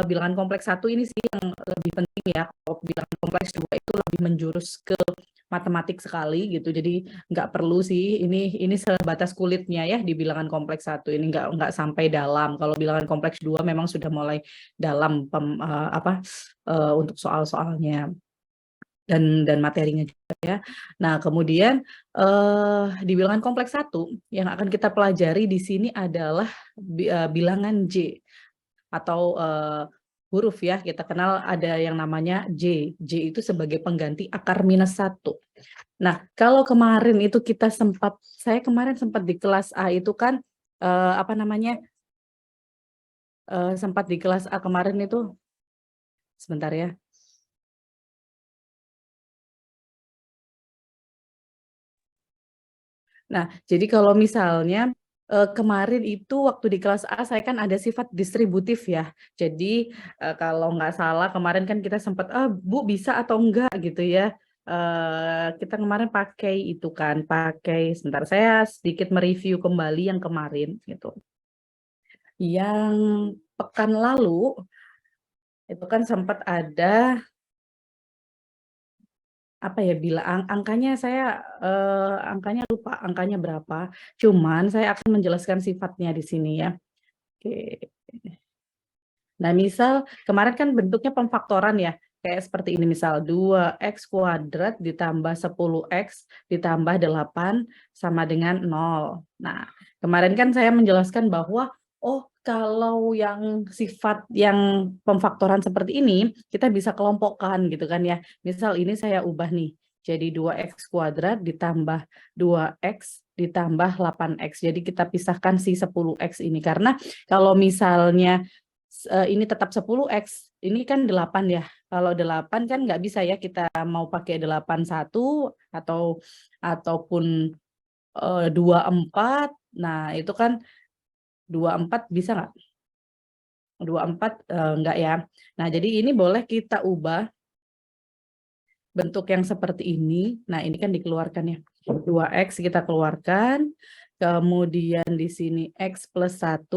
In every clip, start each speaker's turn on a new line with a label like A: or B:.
A: bilangan kompleks 1 ini sih yang lebih penting ya. Kalau bilangan kompleks 2 itu lebih menjurus ke matematik sekali gitu. Jadi nggak perlu sih ini sebatas kulitnya ya di bilangan kompleks 1 ini nggak sampai dalam. Kalau bilangan kompleks 2 memang sudah mulai dalam untuk soal-soalnya dan materinya juga ya. Nah, kemudian di bilangan kompleks 1 yang akan kita pelajari di sini adalah bilangan J atau huruf ya. Kita kenal ada yang namanya J. J itu sebagai pengganti akar minus 1. Nah, kalau kemarin itu saya kemarin sempat di kelas A itu kan sempat di kelas A kemarin itu sebentar ya. Nah, jadi kalau misalnya kemarin itu waktu di kelas A saya kan ada sifat distributif ya. Jadi kalau nggak salah kemarin kan kita sempat, Bu bisa atau enggak gitu ya. Kita kemarin pakai sebentar saya sedikit mereview kembali yang kemarin gitu. Yang pekan lalu itu kan sempat ada angkanya angkanya lupa angkanya berapa, cuman saya akan menjelaskan sifatnya di sini ya. Oke. Nah, misal kemarin kan bentuknya pemfaktoran ya, kayak seperti ini misal 2x kuadrat ditambah 10x ditambah 8 sama dengan 0. Nah, kemarin kan saya menjelaskan bahwa kalau yang sifat yang pemfaktoran seperti ini kita bisa kelompokkan gitu kan ya. Misal ini saya ubah nih jadi 2x kuadrat ditambah 2x ditambah 8x. Jadi kita pisahkan si 10x ini karena kalau misalnya ini tetap 10x, ini kan 8 ya. Kalau 8 kan nggak bisa ya kita mau pakai 81 ataupun 24. Nah, itu kan 24 bisa nggak? 24 nggak ya. Nah, jadi ini boleh kita ubah bentuk yang seperti ini. Nah, ini kan dikeluarkan ya. 2x kita keluarkan. Kemudian di sini x plus 1.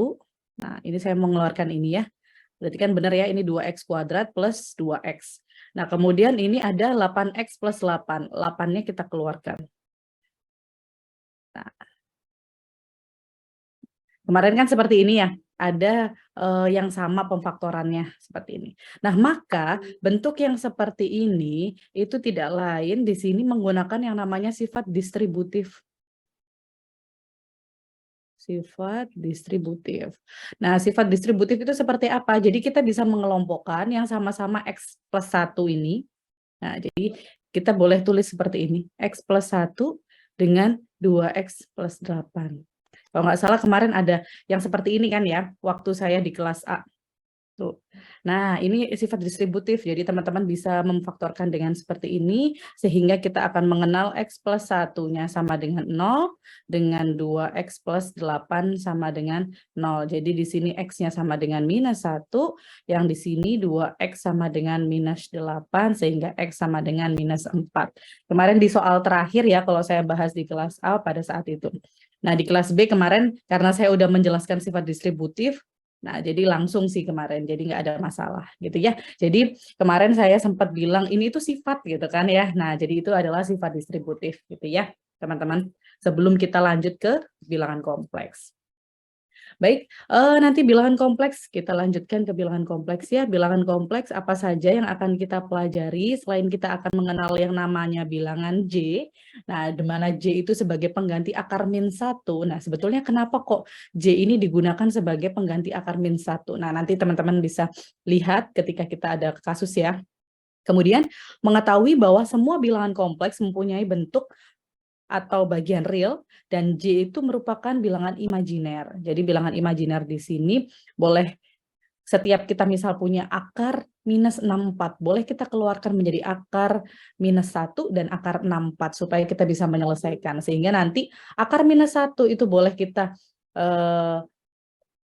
A: Nah, ini saya mengeluarkan ini ya. Berarti kan benar ya, ini 2x kuadrat plus 2x. Nah, kemudian ini ada 8x plus 8. 8-nya kita keluarkan. Nah, kemarin kan seperti ini ya, ada yang sama pemfaktorannya seperti ini. Nah, maka bentuk yang seperti ini itu tidak lain di sini menggunakan yang namanya sifat distributif. Sifat distributif. Nah, sifat distributif itu seperti apa? Jadi kita bisa mengelompokkan yang sama-sama x plus 1 ini. Nah, jadi kita boleh tulis seperti ini. X plus 1 dengan 2x plus 8. Kalau nggak salah kemarin ada yang seperti ini kan ya, waktu saya di kelas A. Tuh. Nah, ini sifat distributif. Jadi teman-teman bisa memfaktorkan dengan seperti ini, sehingga kita akan mengenal x plus 1-nya sama dengan 0, dengan 2x plus 8 sama dengan 0. Jadi di sini x-nya sama dengan minus 1, yang di sini 2x sama dengan minus 8, sehingga x sama dengan minus 4. Kemarin di soal terakhir ya, kalau saya bahas di kelas A pada saat itu. Nah, di kelas B kemarin, karena saya udah menjelaskan sifat distributif, nah, jadi langsung sih kemarin, jadi nggak ada masalah gitu ya. Jadi kemarin saya sempat bilang ini itu sifat gitu kan ya. Nah, jadi itu adalah sifat distributif gitu ya, teman-teman. Sebelum kita lanjut ke bilangan kompleks. Baik, nanti bilangan kompleks, kita lanjutkan ke bilangan kompleks ya. Bilangan kompleks apa saja yang akan kita pelajari selain kita akan mengenal yang namanya bilangan J. Nah, di mana J itu sebagai pengganti akar min 1. Nah, sebetulnya kenapa kok J ini digunakan sebagai pengganti akar min 1? Nah, nanti teman-teman bisa lihat ketika kita ada kasus ya. Kemudian, mengetahui bahwa semua bilangan kompleks mempunyai bentuk atau bagian real, dan J itu merupakan bilangan imajiner. Jadi bilangan imajiner di sini boleh setiap kita misal punya akar minus 64, boleh kita keluarkan menjadi akar minus 1 dan akar 64 supaya kita bisa menyelesaikan. Sehingga nanti akar minus 1 itu boleh kita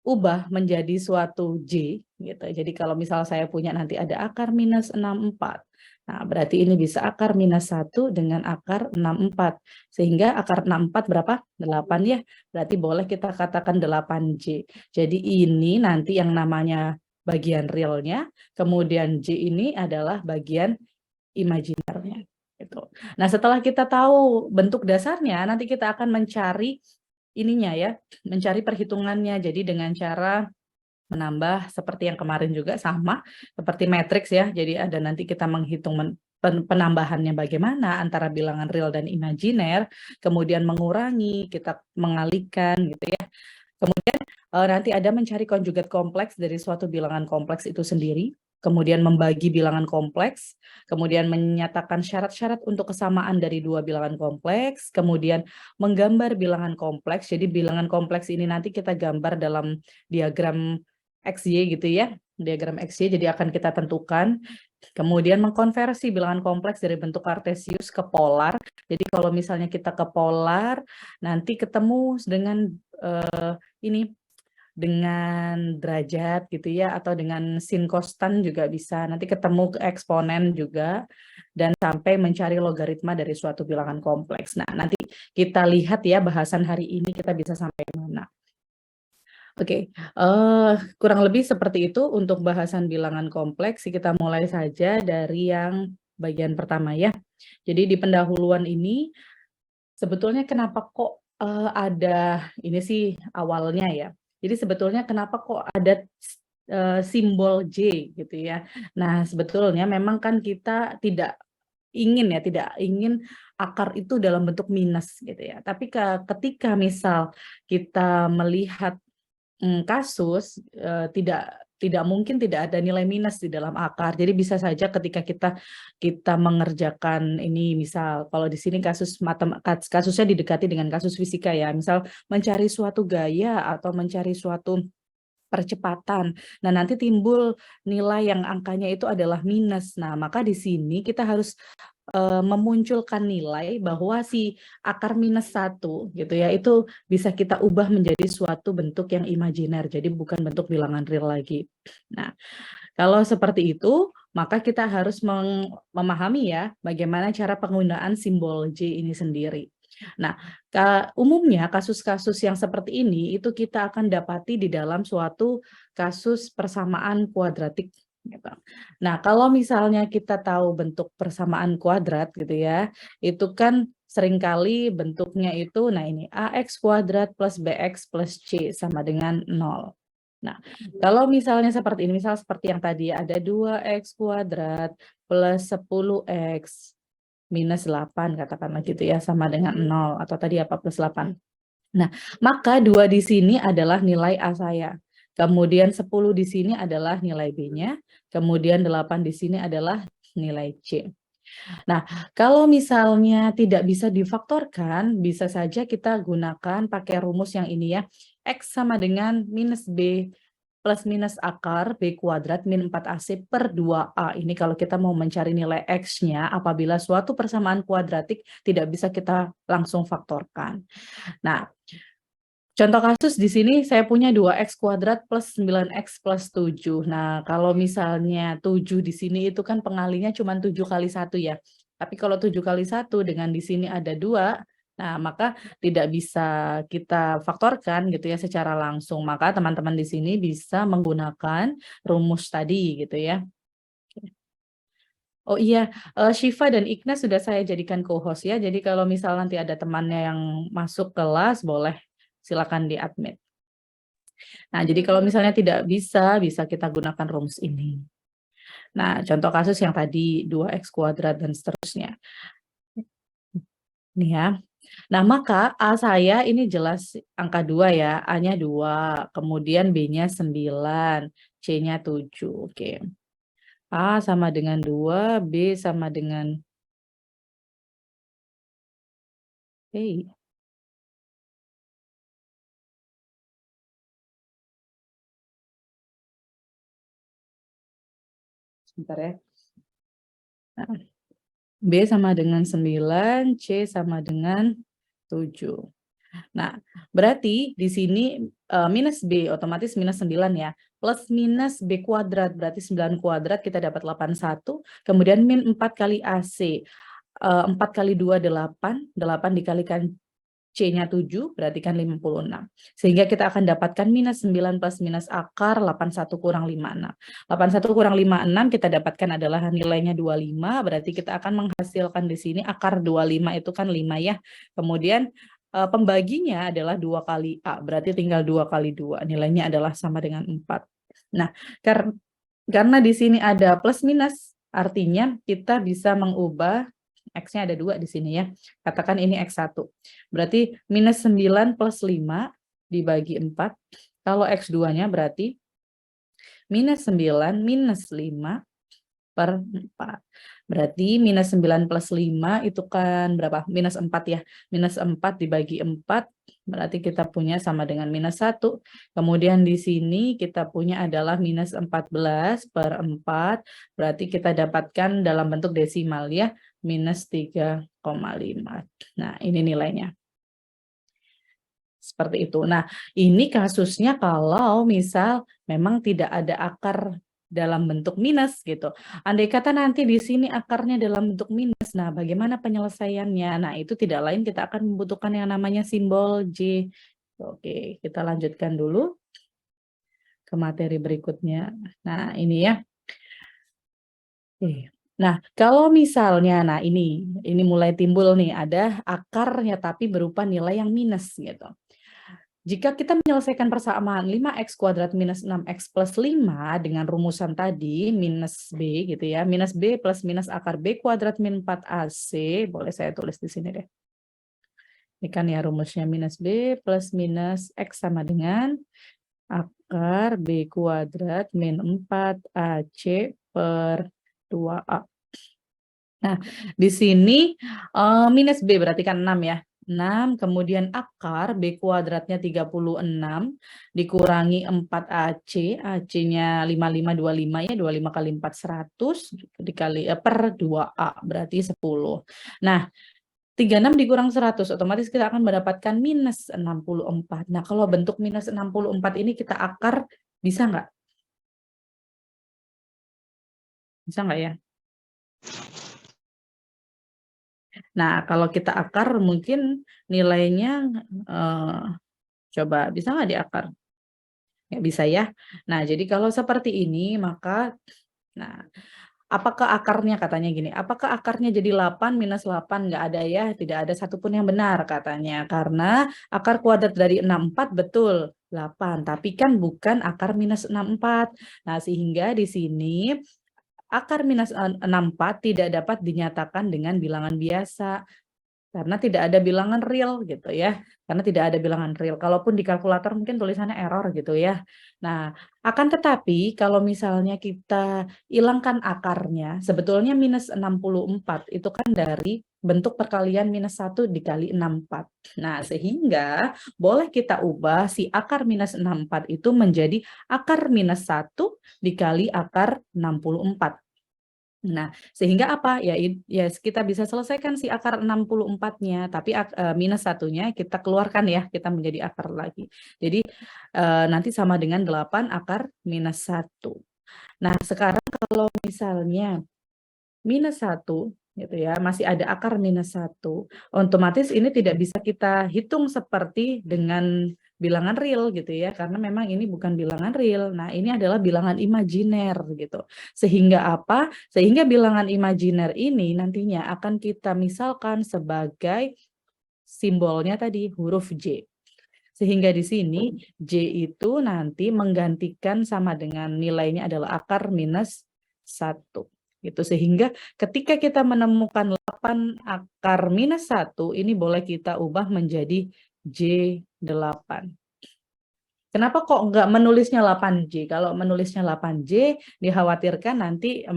A: ubah menjadi suatu J gitu. Jadi kalau misal saya punya nanti ada akar minus 64. Nah, berarti ini bisa akar minus 1 dengan akar 64. Sehingga akar 64 berapa? 8 ya. Berarti boleh kita katakan 8J. Jadi ini nanti yang namanya bagian realnya, kemudian J ini adalah bagian imajinernya. Gitu. Nah, setelah kita tahu bentuk dasarnya, nanti kita akan mencari ininya ya, mencari perhitungannya. Jadi dengan cara menambah seperti yang kemarin juga sama, seperti matriks ya. Jadi ada nanti kita menghitung penambahannya bagaimana antara bilangan real dan imajiner, kemudian mengurangi, kita mengalihkan gitu ya. Kemudian nanti ada mencari konjugat kompleks dari suatu bilangan kompleks itu sendiri, kemudian membagi bilangan kompleks, kemudian menyatakan syarat-syarat untuk kesamaan dari dua bilangan kompleks, kemudian menggambar bilangan kompleks. Jadi bilangan kompleks ini nanti kita gambar dalam diagram XY gitu ya, diagram XY, jadi akan kita tentukan. Kemudian mengkonversi bilangan kompleks dari bentuk kartesius ke polar. Jadi kalau misalnya kita ke polar, nanti ketemu dengan ini dengan derajat gitu ya, atau dengan sin konstan juga bisa. Nanti ketemu ke eksponen juga, dan sampai mencari logaritma dari suatu bilangan kompleks. Nah, nanti kita lihat ya bahasan hari ini kita bisa sampai mana. Oke, kurang lebih seperti itu untuk bahasan bilangan kompleks. Kita mulai saja dari yang bagian pertama ya. Jadi di pendahuluan ini sebetulnya kenapa kok ada ini sih awalnya ya. Jadi sebetulnya kenapa kok ada simbol J gitu ya. Nah, sebetulnya memang kan kita tidak ingin akar itu dalam bentuk minus gitu ya. Tapi ketika misal kita melihat kasus, tidak mungkin tidak ada nilai minus di dalam akar. Jadi bisa saja ketika kita mengerjakan ini, misal kalau di sini kasusnya didekati dengan kasus fisika ya, misal mencari suatu gaya atau mencari suatu percepatan. Nah, nanti timbul nilai yang angkanya itu adalah minus. Nah, maka di sini kita harus memunculkan nilai bahwa si akar -1 gitu ya, itu bisa kita ubah menjadi suatu bentuk yang imajiner, jadi bukan bentuk bilangan real lagi. Nah, kalau seperti itu, maka kita harus memahami ya bagaimana cara penggunaan simbol J ini sendiri. Nah, umumnya kasus-kasus yang seperti ini itu kita akan dapati di dalam suatu kasus persamaan kuadratik gitu. Nah, kalau misalnya kita tahu bentuk persamaan kuadrat gitu ya, itu kan seringkali bentuknya itu, nah ini AX kuadrat plus BX plus C sama dengan 0. Nah, kalau misalnya seperti ini, misal seperti yang tadi ada 2X kuadrat plus 10X minus 8 katakanlah gitu ya, sama dengan 0 atau tadi apa plus 8. Nah, maka 2 di sini adalah nilai A saya. Kemudian 10 di sini adalah nilai B-nya, kemudian 8 di sini adalah nilai C. Nah, kalau misalnya tidak bisa difaktorkan, bisa saja kita gunakan pakai rumus yang ini ya. X sama dengan minus B plus minus akar B kuadrat min 4AC per 2A. Ini kalau kita mau mencari nilai X-nya apabila suatu persamaan kuadratik tidak bisa kita langsung faktorkan. Nah, contoh kasus di sini saya punya 2X kuadrat plus 9X plus 7. Nah, kalau misalnya 7 di sini itu kan pengalinya cuma 7 kali 1 ya. Tapi kalau 7 kali 1 dengan di sini ada 2, nah maka tidak bisa kita faktorkan gitu ya secara langsung. Maka teman-teman di sini bisa menggunakan rumus tadi gitu ya. Oh iya, Syifa dan Ignas sudah saya jadikan co-host ya. Jadi kalau misal nanti ada temannya yang masuk kelas, boleh silakan di-admit. Nah, jadi kalau misalnya tidak bisa kita gunakan rumus ini. Nah, contoh kasus yang tadi 2X kuadrat dan seterusnya. Nih ya. Nah, maka A saya ini jelas angka 2 ya, A-nya 2, kemudian B-nya 9, C-nya 7. Oke. A sama dengan 2, B sama dengan sebentar ya. Nah, B sama dengan 9, C sama dengan 7. Nah, berarti di sini minus B otomatis minus 9 ya. Plus minus B kuadrat berarti 9 kuadrat kita dapat 81. Kemudian min 4 kali AC. 4 kali 2 8. 8 dikalikan C-nya 7, berarti kan 56. Sehingga kita akan dapatkan minus 9 plus minus akar 81 kurang 56. 81 kurang 56 kita dapatkan adalah nilainya 25, berarti kita akan menghasilkan di sini akar 25 itu kan 5 ya. Kemudian pembaginya adalah 2 kali A, berarti tinggal 2 kali 2, nilainya adalah sama dengan 4. Nah, karena di sini ada plus minus, artinya kita bisa mengubah X-nya ada 2 di sini ya. Katakan ini X1. Berarti minus 9 plus 5 dibagi 4. Kalau X2-nya berarti minus 9 minus 5 per 4. Berarti minus 9 plus 5 itu kan berapa? Minus 4 ya. Minus 4 dibagi 4, berarti kita punya sama dengan minus 1. Kemudian di sini kita punya adalah minus 14 per 4, berarti kita dapatkan dalam bentuk desimal ya, minus 3,5. Nah, ini nilainya. Seperti itu. Nah, ini kasusnya kalau misal memang tidak ada akar dalam bentuk minus gitu. Andai kata nanti di sini akarnya dalam bentuk minus, nah bagaimana penyelesaiannya? Nah, itu tidak lain kita akan membutuhkan yang namanya simbol J. Oke, kita lanjutkan dulu ke materi berikutnya. Nah, ini ya. Oke. Nah, kalau misalnya, nah ini mulai timbul nih, ada akarnya tapi berupa nilai yang minus gitu. Jika kita menyelesaikan persamaan 5x kuadrat minus 6x plus 5 dengan rumusan tadi, minus B gitu ya, minus B plus minus akar B kuadrat min 4AC, boleh saya tulis di sini deh. Ini kan ya rumusnya minus B plus minus X sama dengan akar B kuadrat min 4AC per 2A. Nah, di sini minus B berarti kan 6 ya. 6, kemudian akar B kuadratnya 36, dikurangi 4AC, AC-nya 5525 ya, 25 kali 4, 100, dikali, per 2A, berarti 10. Nah, 36 dikurang 100, otomatis kita akan mendapatkan minus 64. Nah, kalau bentuk minus 64 ini kita akar, bisa nggak? Bisa nggak ya? Nah, kalau kita akar mungkin nilainya coba bisa nggak diakar? Nggak bisa ya. Nah, jadi kalau seperti ini maka nah apakah akarnya katanya gini, apakah akarnya jadi 8 minus 8? Nggak ada ya, tidak ada satupun yang benar katanya. Karena akar kuadrat dari 64 betul 8, tapi kan bukan akar minus 64. Nah, sehingga di sini akar minus 64 tidak dapat dinyatakan dengan bilangan biasa. Karena tidak ada bilangan real gitu ya. Karena tidak ada bilangan real. Kalaupun di kalkulator mungkin tulisannya error gitu ya. Nah, akan tetapi kalau misalnya kita hilangkan akarnya, sebetulnya minus 64 itu kan dari bentuk perkalian minus 1 dikali 64. Nah, sehingga boleh kita ubah si akar minus 64 itu menjadi akar minus 1 dikali akar 64. Nah, sehingga apa? Ya, ya kita bisa selesaikan si akar 64-nya, tapi minus satunya kita keluarkan ya, kita menjadi akar lagi. Jadi nanti sama dengan 8 akar minus 1. Nah, sekarang kalau misalnya minus 1 gitu ya, masih ada akar minus 1, otomatis ini tidak bisa kita hitung seperti dengan bilangan real gitu ya, karena memang ini bukan bilangan real. Nah, ini adalah bilangan imajiner gitu. Sehingga apa? Sehingga bilangan imajiner ini nantinya akan kita misalkan sebagai simbolnya tadi huruf J. Sehingga di sini J itu nanti menggantikan sama dengan nilainya adalah akar minus 1. Gitu. Sehingga ketika kita menemukan 8 akar minus 1, ini boleh kita ubah menjadi J8. Kenapa kok nggak menulisnya 8J? Kalau menulisnya 8J, dikhawatirkan nanti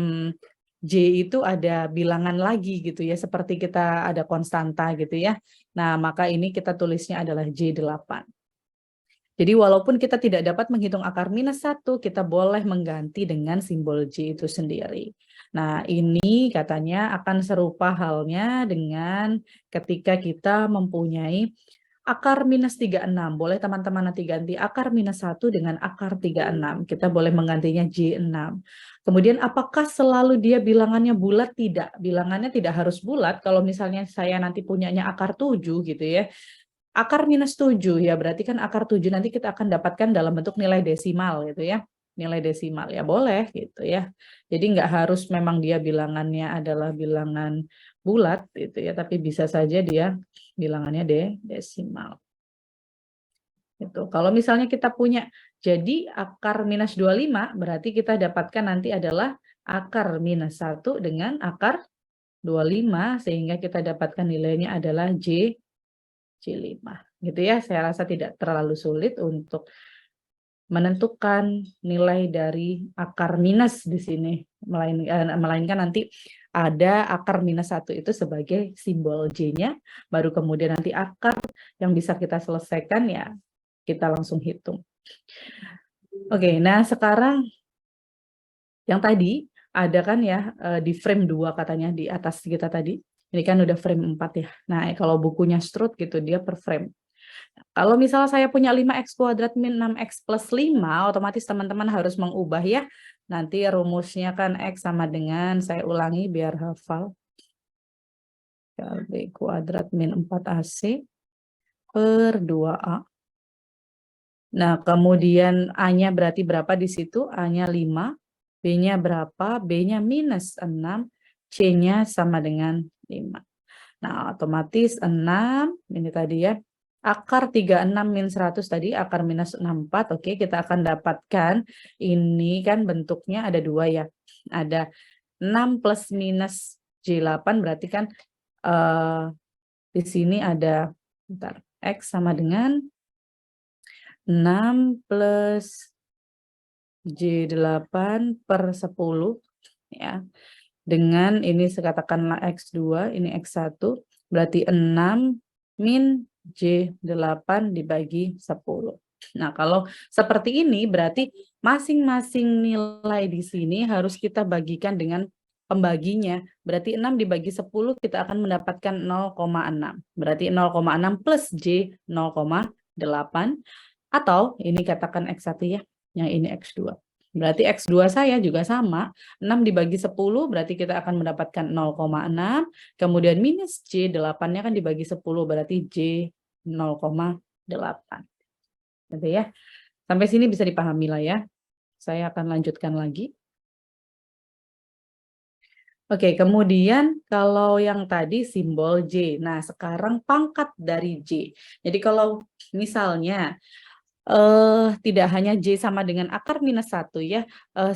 A: J itu ada bilangan lagi gitu ya, seperti kita ada konstanta gitu ya. Nah, maka ini kita tulisnya adalah J8. Jadi walaupun kita tidak dapat menghitung akar minus 1, kita boleh mengganti dengan simbol J itu sendiri. Nah, ini katanya akan serupa halnya dengan ketika kita mempunyai akar minus 36. Boleh teman-teman nanti ganti akar minus 1 dengan akar 36. Kita boleh menggantinya J6. Kemudian apakah selalu dia bilangannya bulat? Tidak. Bilangannya tidak harus bulat. Kalau misalnya saya nanti punyanya akar 7 gitu ya. akar minus 7 ya, berarti kan akar 7 nanti kita akan dapatkan dalam bentuk nilai desimal gitu ya. Nilai desimal ya boleh gitu ya. Jadi nggak harus memang dia bilangannya adalah bilangan bulat gitu ya, tapi bisa saja dia bilangannya desimal. Itu. Kalau misalnya kita punya jadi akar minus 25 berarti kita dapatkan nanti adalah akar minus 1 dengan akar 25 sehingga kita dapatkan nilainya adalah J5 gitu ya. Saya rasa tidak terlalu sulit untuk menentukan nilai dari akar minus di sini, melainkan nanti ada akar minus 1 itu sebagai simbol J-nya, baru kemudian nanti akar yang bisa kita selesaikan ya kita langsung hitung. Oke, nah sekarang yang tadi ada kan ya di frame 2 katanya di atas kita tadi. Ini kan udah frame 4 ya. Nah, kalau bukunya Stroud gitu dia per frame. Kalau misalnya saya punya 5x kuadrat min 6x plus 5, otomatis teman-teman harus mengubah ya. Nanti rumusnya kan x sama dengan, saya ulangi biar hafal. B kuadrat min 4AC per 2A. Nah, kemudian A-nya berarti berapa di situ? A-nya 5, B-nya berapa? B-nya minus 6, C-nya sama dengan 5. Nah, otomatis 6, ini tadi ya, akar 36 min 100 tadi, akar minus 64, oke, kita akan dapatkan, ini kan bentuknya ada 2 ya, ada 6 plus minus J8, berarti kan di sini ada, bentar, X sama dengan 6 plus J8 per 10 ya. Dengan ini katakanlah X2, ini X1, berarti 6 min J8 dibagi 10. Nah, kalau seperti ini berarti masing-masing nilai di sini harus kita bagikan dengan pembaginya. Berarti 6 dibagi 10 kita akan mendapatkan 0,6. Berarti 0,6 plus J 0,8. Atau ini katakan X1 ya, yang ini X2. Berarti X2 saya juga sama, 6 dibagi 10 berarti kita akan mendapatkan 0,6, kemudian minus J 8-nya kan dibagi 10 berarti J 0,8. Gitu ya. Sampai sini bisa dipahami lah ya. Saya akan lanjutkan lagi. Oke, kemudian kalau yang tadi simbol J. Nah, sekarang pangkat dari J. Jadi kalau misalnya tidak hanya J sama dengan akar minus 1 ya,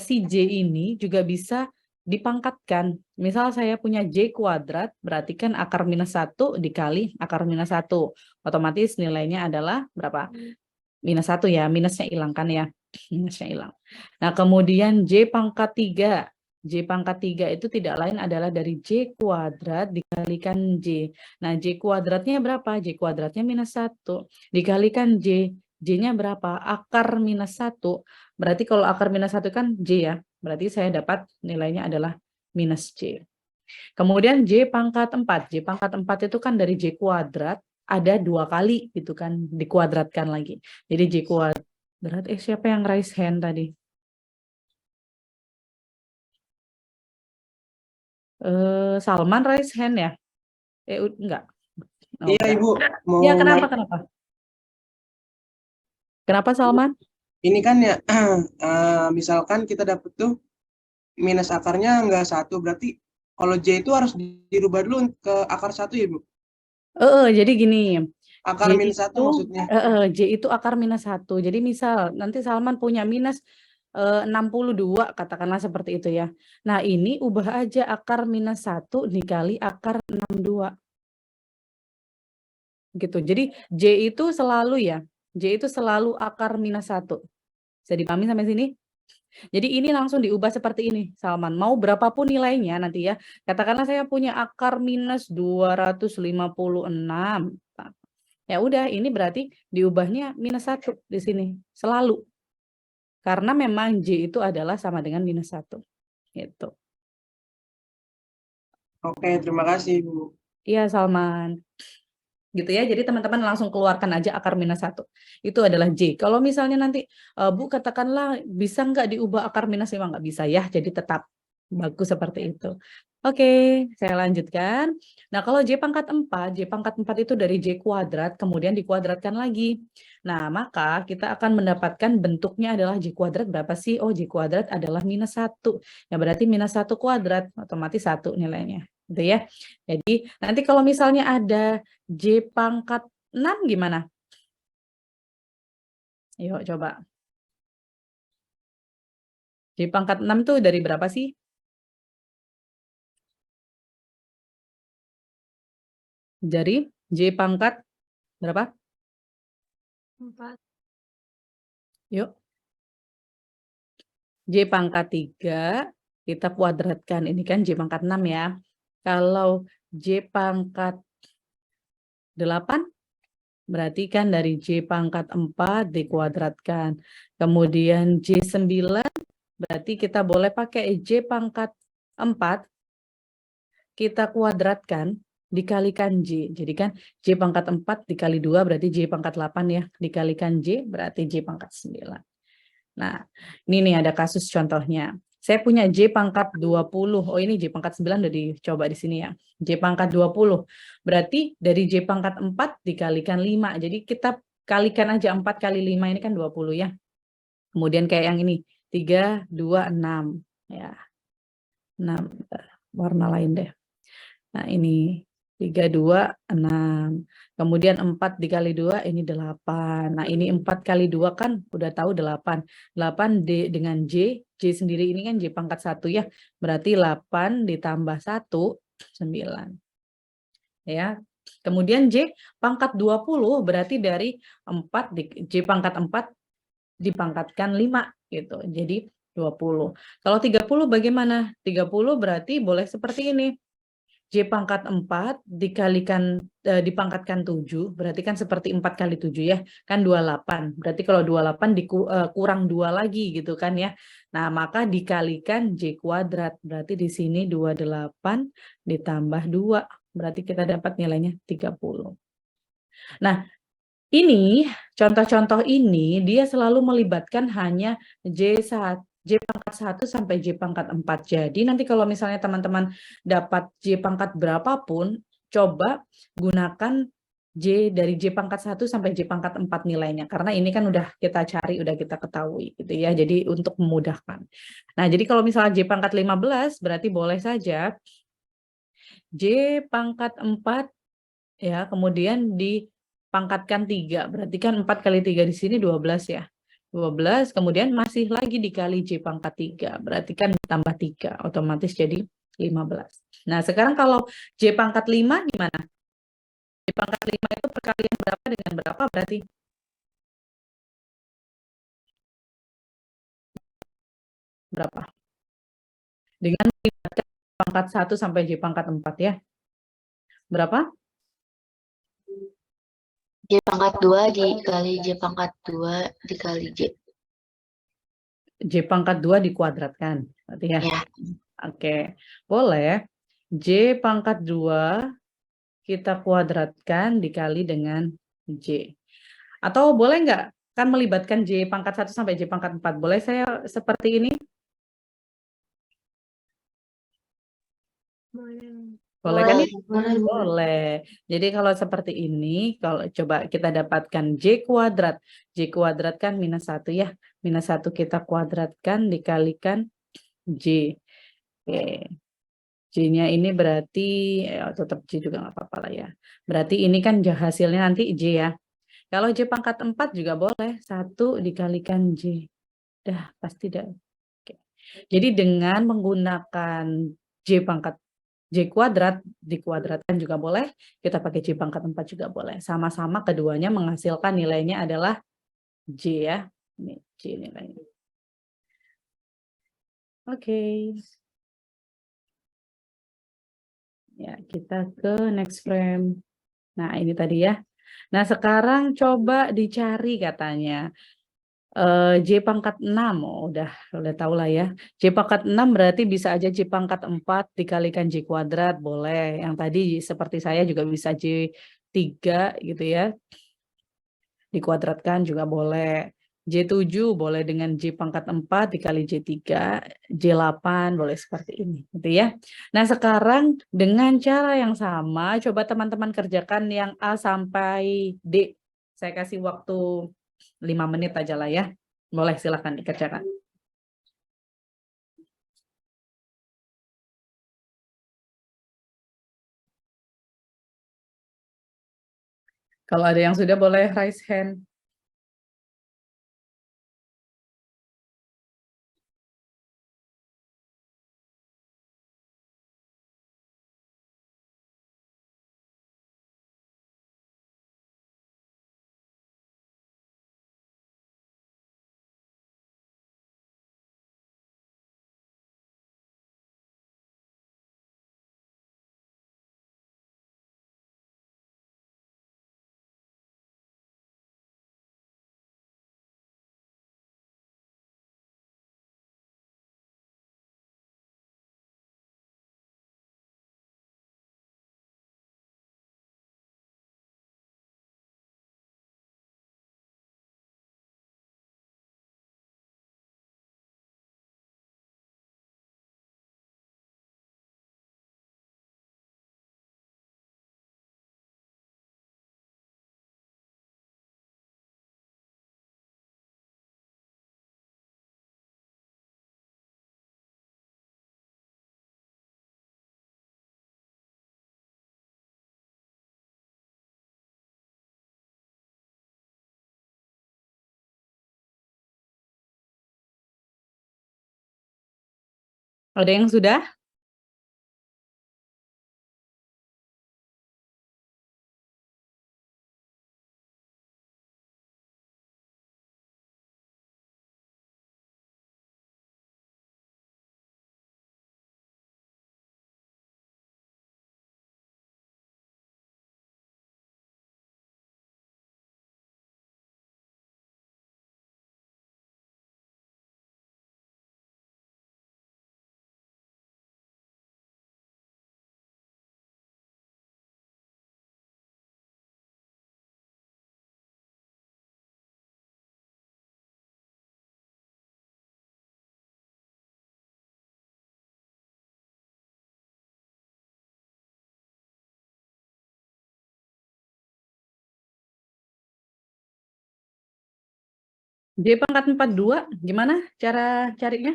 A: si J ini juga bisa dipangkatkan. Misal saya punya J kuadrat, berarti kan akar minus 1 dikali akar minus 1. Otomatis nilainya adalah berapa? Minus 1 ya, minusnya hilang kan ya. Minusnya hilang. Nah, kemudian J pangkat 3. J pangkat 3 itu tidak lain adalah dari J kuadrat dikalikan J. Nah, J kuadratnya berapa? J kuadratnya minus 1. Dikalikan J. J-nya berapa? Akar minus 1. Berarti kalau akar minus 1 kan J ya. Berarti saya dapat nilainya adalah minus J. Kemudian J pangkat 4. J pangkat 4 itu kan dari J kuadrat ada 2 kali gitu kan. Dikuadratkan lagi. Jadi J kuadrat. Siapa yang raise hand tadi? Salman raise hand ya? Enggak. Oh,
B: Iya Ibu, mau
A: ya kenapa? Kenapa Salman?
B: ini kan ya, misalkan kita dapet tuh minus akarnya nggak 1, berarti kalau J itu harus dirubah dulu ke akar 1 ya Bu?
A: Jadi gini,
B: Akar minus 1 maksudnya.
A: J itu akar minus 1. Jadi misal nanti Salman punya minus 62, katakanlah seperti itu ya. Nah ini ubah aja akar minus 1 dikali akar 62. Gitu. Jadi J itu selalu ya, J itu selalu akar minus 1. Bisa dipahami sampai sini? Jadi ini langsung diubah seperti ini, Salman. Mau berapapun nilainya nanti ya. Katakanlah saya punya akar minus 256. Ya udah, ini berarti diubahnya minus 1 di sini, selalu. Karena memang J itu adalah sama dengan minus 1. Gitu.
B: Oke, terima kasih Bu.
A: Iya, Salman. Gitu ya, jadi teman-teman langsung keluarkan aja akar minus 1. Itu adalah J. Kalau misalnya nanti, Bu katakanlah bisa nggak diubah akar minus 5? Nggak bisa ya, jadi tetap bagus seperti itu. Oke, saya lanjutkan. Nah, kalau J pangkat 4 itu dari J kuadrat, kemudian dikuadratkan lagi. Nah, maka kita akan mendapatkan bentuknya adalah J kuadrat berapa sih? Oh, J kuadrat adalah -1. Ya, berarti -1 kuadrat, otomatis 1 nilainya. Gitu ya. Jadi, nanti kalau misalnya ada J pangkat 6 gimana? Yuk, coba. J pangkat 6 tuh dari berapa sih? Dari J pangkat berapa?
C: 4.
A: Yuk. J pangkat 3 kita kuadratkan. Ini kan J pangkat 6 ya. Kalau J pangkat 8 berarti kan dari J pangkat 4 dikuadratkan. Kemudian J 9 berarti kita boleh pakai J pangkat 4 kita kuadratkan dikalikan J. Jadi kan J pangkat 4 dikali 2 berarti J pangkat 8 ya. Dikalikan J berarti J pangkat 9. Nah, ini nih ada kasus contohnya. Saya punya J pangkat 20. Oh, ini J pangkat 9 udah dicoba di sini ya. J pangkat 20. Berarti dari J pangkat 4 dikalikan 5. Jadi kita kalikan aja 4 kali 5 ini kan 20 ya. Kemudian kayak yang ini, 3, 2, 6. Ya, 6. Warna lain deh. Nah, ini 3, 2, 6. Kemudian 4 dikali 2 ini 8. Nah, ini 4 kali 2 kan udah tahu 8. 8 dengan J. J sendiri ini kan J pangkat 1 ya. Berarti 8 ditambah 1, 9. Ya. Kemudian J pangkat 20 berarti dari 4 J pangkat 4 dipangkatkan 5 gitu. Jadi 20. Kalau 30 bagaimana? 30 berarti boleh seperti ini. J pangkat 4 dikalikan dipangkatkan 7, berarti kan seperti 4 kali 7 ya, kan 28. Berarti kalau 28 kurang 2 lagi gitu kan ya. Nah, maka dikalikan J kuadrat. Berarti di sini 28 ditambah 2. Berarti kita dapat nilainya 30. Nah, ini contoh-contoh ini dia selalu melibatkan hanya J pangkat 1 sampai J pangkat 4. Jadi nanti kalau misalnya teman-teman dapat J pangkat berapapun, coba gunakan dari J pangkat 1 sampai J pangkat 4 nilainya. Karena ini kan udah kita cari, udah kita ketahui gitu ya. Jadi untuk memudahkan. Nah, jadi kalau misalnya J pangkat 15 berarti boleh saja J pangkat 4 ya, kemudian dipangkatkan 3. Berarti kan 4 kali 3 di sini 12 ya. 12, kemudian masih lagi dikali J pangkat 3. Berarti kan ditambah 3, otomatis jadi 15. Nah, sekarang kalau J pangkat 5 gimana? J pangkat 5 itu perkalian berapa dengan berapa berarti? Berapa? Dengan melibatkan pangkat 1 sampai J pangkat 4 ya. Berapa?
C: J pangkat 2 dikali J pangkat 2 dikali J.
A: J pangkat 2 dikuadratkan. Berarti ya.
C: Ya.
A: Oke. Boleh. J pangkat 2 kita kuadratkan dikali dengan J. Atau boleh nggak? Kan melibatkan J pangkat 1 sampai J pangkat 4. Boleh saya seperti ini? Boleh kan? Boleh. Jadi kalau seperti ini, kalau coba kita dapatkan J kuadrat. J kuadrat kan -1 ya. -1 kita kuadratkan dikalikan J. Oke. J-nya ini berarti, tetap J juga nggak apa-apa lah ya. Berarti ini kan hasilnya nanti J ya. Kalau J pangkat 4 juga boleh. 1 dikalikan J. Dah, pasti dah. Oke. Jadi dengan menggunakan J kuadrat, dikuadratkan juga boleh. Kita pakai J pangkat 4 juga boleh. Sama-sama keduanya menghasilkan nilainya adalah J ya. Ini J nilainya. Oke. Ya, kita ke next frame. Nah, ini tadi ya. Nah, sekarang coba dicari katanya. J pangkat 6, oh, udah tahu lah ya. J pangkat 6 berarti bisa aja J pangkat 4 dikalikan J kuadrat, boleh. Yang tadi seperti saya juga bisa J 3 gitu ya. Dikuadratkan juga boleh. J7 boleh dengan J pangkat 4 dikali J3, J8 boleh seperti ini, gitu ya. Nah, sekarang dengan cara yang sama, coba teman-teman kerjakan yang A sampai D. Saya kasih waktu 5 menit aja lah ya. Boleh, silakan dikerjakan. Kalau ada yang sudah boleh raise hand. Ada yang sudah? J pangkat 42, gimana cara carinya?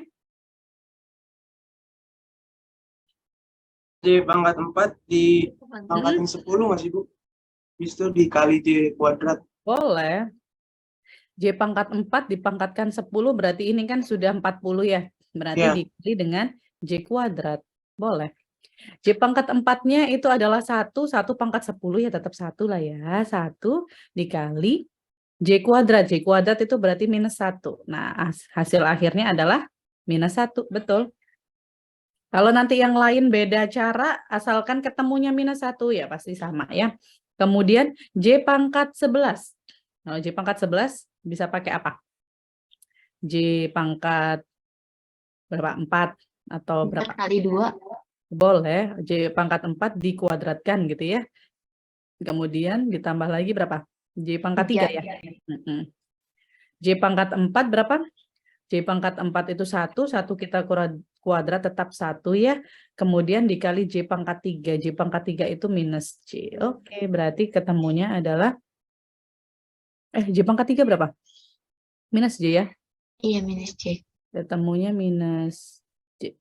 B: J pangkat 4 dipangkatin 10 nggak sih, Bu? Habis itu dikali J kuadrat.
A: Boleh. J pangkat 4 dipangkatkan 10 berarti ini kan sudah 40 ya. Berarti
B: Ya.
A: dikali dengan J kuadrat. Boleh. J pangkat 4-nya itu adalah 1 pangkat 10 ya tetap 1 lah ya. 1 dikali J kuadrat. J kuadrat itu berarti minus 1. Nah, hasil akhirnya adalah minus 1. Betul. Kalau nanti yang lain beda cara, asalkan ketemunya minus 1 ya pasti sama ya. Kemudian J pangkat 11. Kalau J pangkat 11 bisa pakai apa? J pangkat berapa? 4 atau berapa?
C: 4 kali 2.
A: Boleh, J pangkat 4 dikuadratkan gitu ya. Kemudian ditambah lagi berapa? J pangkat 3 ya? J pangkat 4 berapa? J pangkat 4 itu 1 kita kuadrat tetap 1 ya. Kemudian dikali J pangkat 3. J pangkat 3 itu minus J. Oke, berarti ketemunya adalah J pangkat 3 berapa? Minus J ya?
C: Iya, minus J.
A: Ketemunya minus J.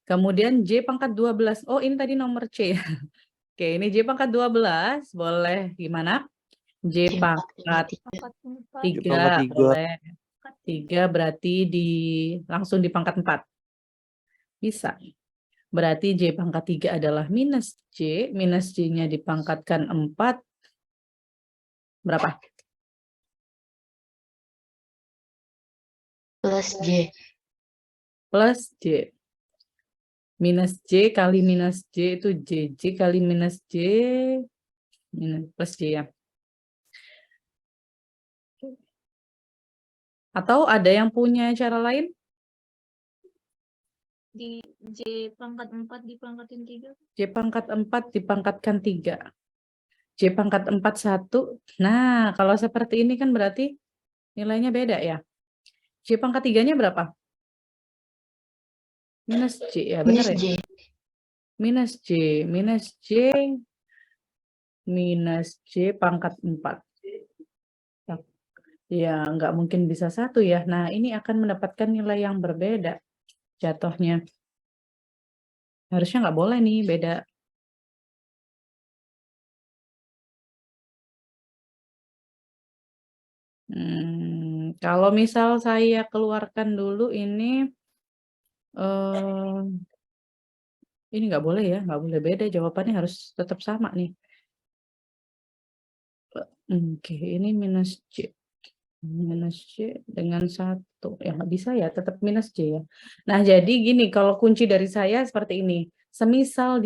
A: Kemudian J pangkat 12. Oh, ini tadi nomor C. Oke, ini J pangkat 12. Boleh gimana? J pangkat 3. Boleh. 3 berarti langsung di pangkat 4. Bisa. Berarti J pangkat 3 adalah minus J. Minus J-nya dipangkatkan 4. Berapa?
C: Plus J.
A: Plus J. Minus J kali minus J itu J. J kali minus J. Plus J ya. Atau ada yang punya cara lain?
D: Di J pangkat 4 dipangkatin 3.
A: J pangkat 4 dipangkatkan 3. J pangkat 4 1. Nah, kalau seperti ini kan berarti Nilainya beda ya. J pangkat 3-nya berapa? Minus J ya, benar
C: Minus
A: ya?
C: J.
A: Minus J minus J pangkat 4. Ya, nggak mungkin bisa 1 ya. Nah, ini akan mendapatkan nilai yang berbeda jatuhnya. Harusnya nggak boleh nih beda. Kalau misal saya keluarkan dulu ini nggak boleh ya, nggak boleh beda, jawabannya harus tetap sama nih. Oke, ini minus J dengan 1. Ya nggak bisa ya, tetap minus J ya. Nah, jadi gini, kalau kunci dari saya seperti ini. Semisal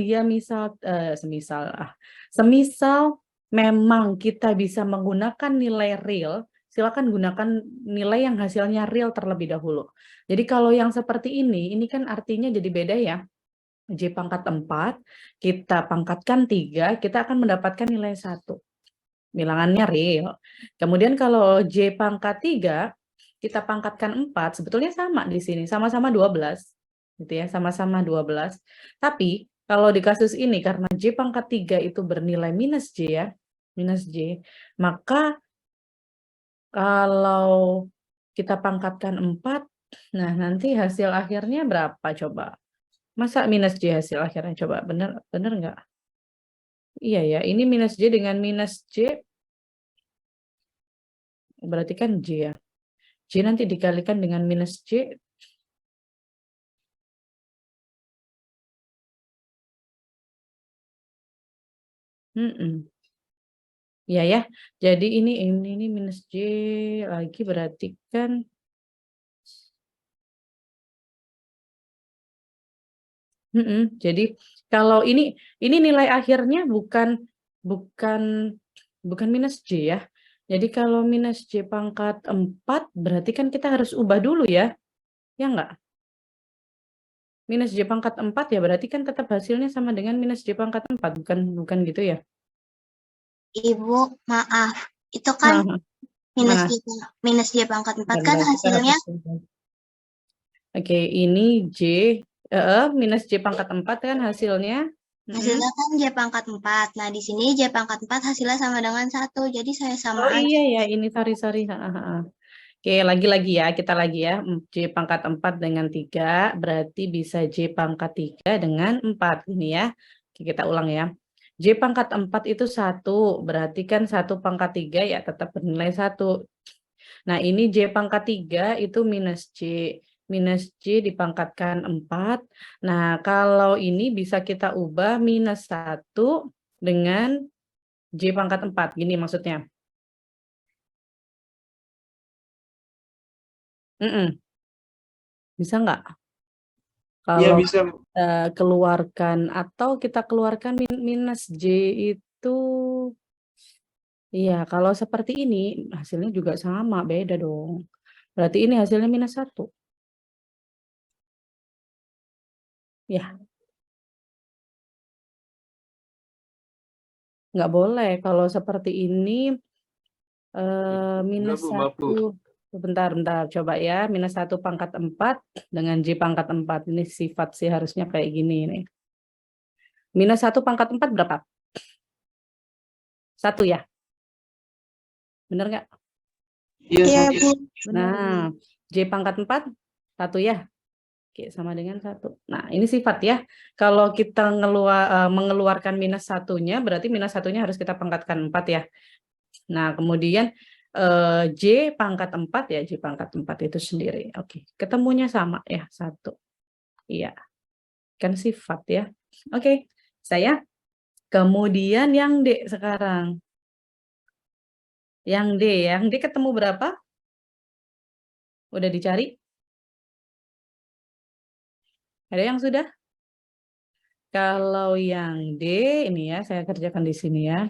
A: memang kita bisa menggunakan nilai real, silakan gunakan nilai yang hasilnya real terlebih dahulu. Jadi kalau yang seperti ini kan artinya jadi beda ya. J pangkat 4, kita pangkatkan 3, kita akan mendapatkan nilai 1. Bilangannya real. Kemudian kalau J pangkat 3, kita pangkatkan 4, sebetulnya sama di sini, sama-sama 12. Gitu ya, sama-sama 12. Tapi kalau di kasus ini karena J pangkat 3 itu bernilai minus J ya, minus J, maka kalau kita pangkatkan 4, nah nanti hasil akhirnya berapa coba? Masa minus J hasil akhirnya coba? Bener nggak? Iya ya, ini minus J dengan minus J, berarti kan J ya. J nanti dikalikan dengan minus J. Ya ya. Jadi ini minus J lagi berarti kan jadi kalau ini nilai akhirnya bukan minus J ya. Jadi kalau minus J pangkat 4 berarti kan kita harus ubah dulu ya. Ya enggak? Minus J pangkat 4 ya berarti kan tetap hasilnya sama dengan minus J pangkat 4, bukan gitu ya?
E: Ibu, maaf. Itu kan
A: Nah,
E: minus J pangkat 4 kan
A: bentar, kita
E: hasilnya
A: hapus. Oke, ini J minus J pangkat 4 kan hasilnya.
E: kan J pangkat 4. Nah, di sini J pangkat 4 hasilnya sama dengan 1. Jadi saya
A: Oh
E: samakan.
A: iya ya, ini sorry. Oke, lagi-lagi ya, kita lagi ya. J pangkat 4 dengan 3, berarti bisa J pangkat 3 dengan 4. Ini ya. Oke, kita ulang ya. J pangkat 4 itu 1, berarti kan 1 pangkat 3 ya tetap bernilai 1. Nah, ini J pangkat 3 itu minus J. Minus J dipangkatkan 4. Nah, kalau ini bisa kita ubah minus 1 dengan J pangkat 4. Gini maksudnya. Bisa nggak?
B: Iya
A: Kalau
B: bisa.
A: keluarkan atau kita keluarkan minus J itu, iya kalau seperti ini hasilnya juga sama, beda dong. Berarti ini hasilnya minus 1. Ya, nggak boleh. Kalau seperti ini minus 1. Bentar, coba ya. Minus 1 pangkat 4 dengan J pangkat 4. Ini sifat sih harusnya kayak gini nih. Minus 1 pangkat 4 berapa? 1 ya? Bener nggak?
B: Iya,
E: Iya,
B: satu.
E: Bu.
A: Nah, J pangkat 4, 1 ya? Oke, sama dengan 1. Nah, ini sifat ya. Kalau kita mengeluarkan minus 1-nya, berarti minus 1-nya harus kita pangkatkan 4 ya. Nah, kemudian J pangkat 4 ya, J pangkat 4 itu sendiri. Oke, ketemunya sama ya, 1. Iya, kan sifat ya. Oke, saya. Kemudian yang D sekarang. Yang D ketemu berapa? Udah dicari? Ada yang sudah? Kalau yang D, ini ya, saya kerjakan di sini ya.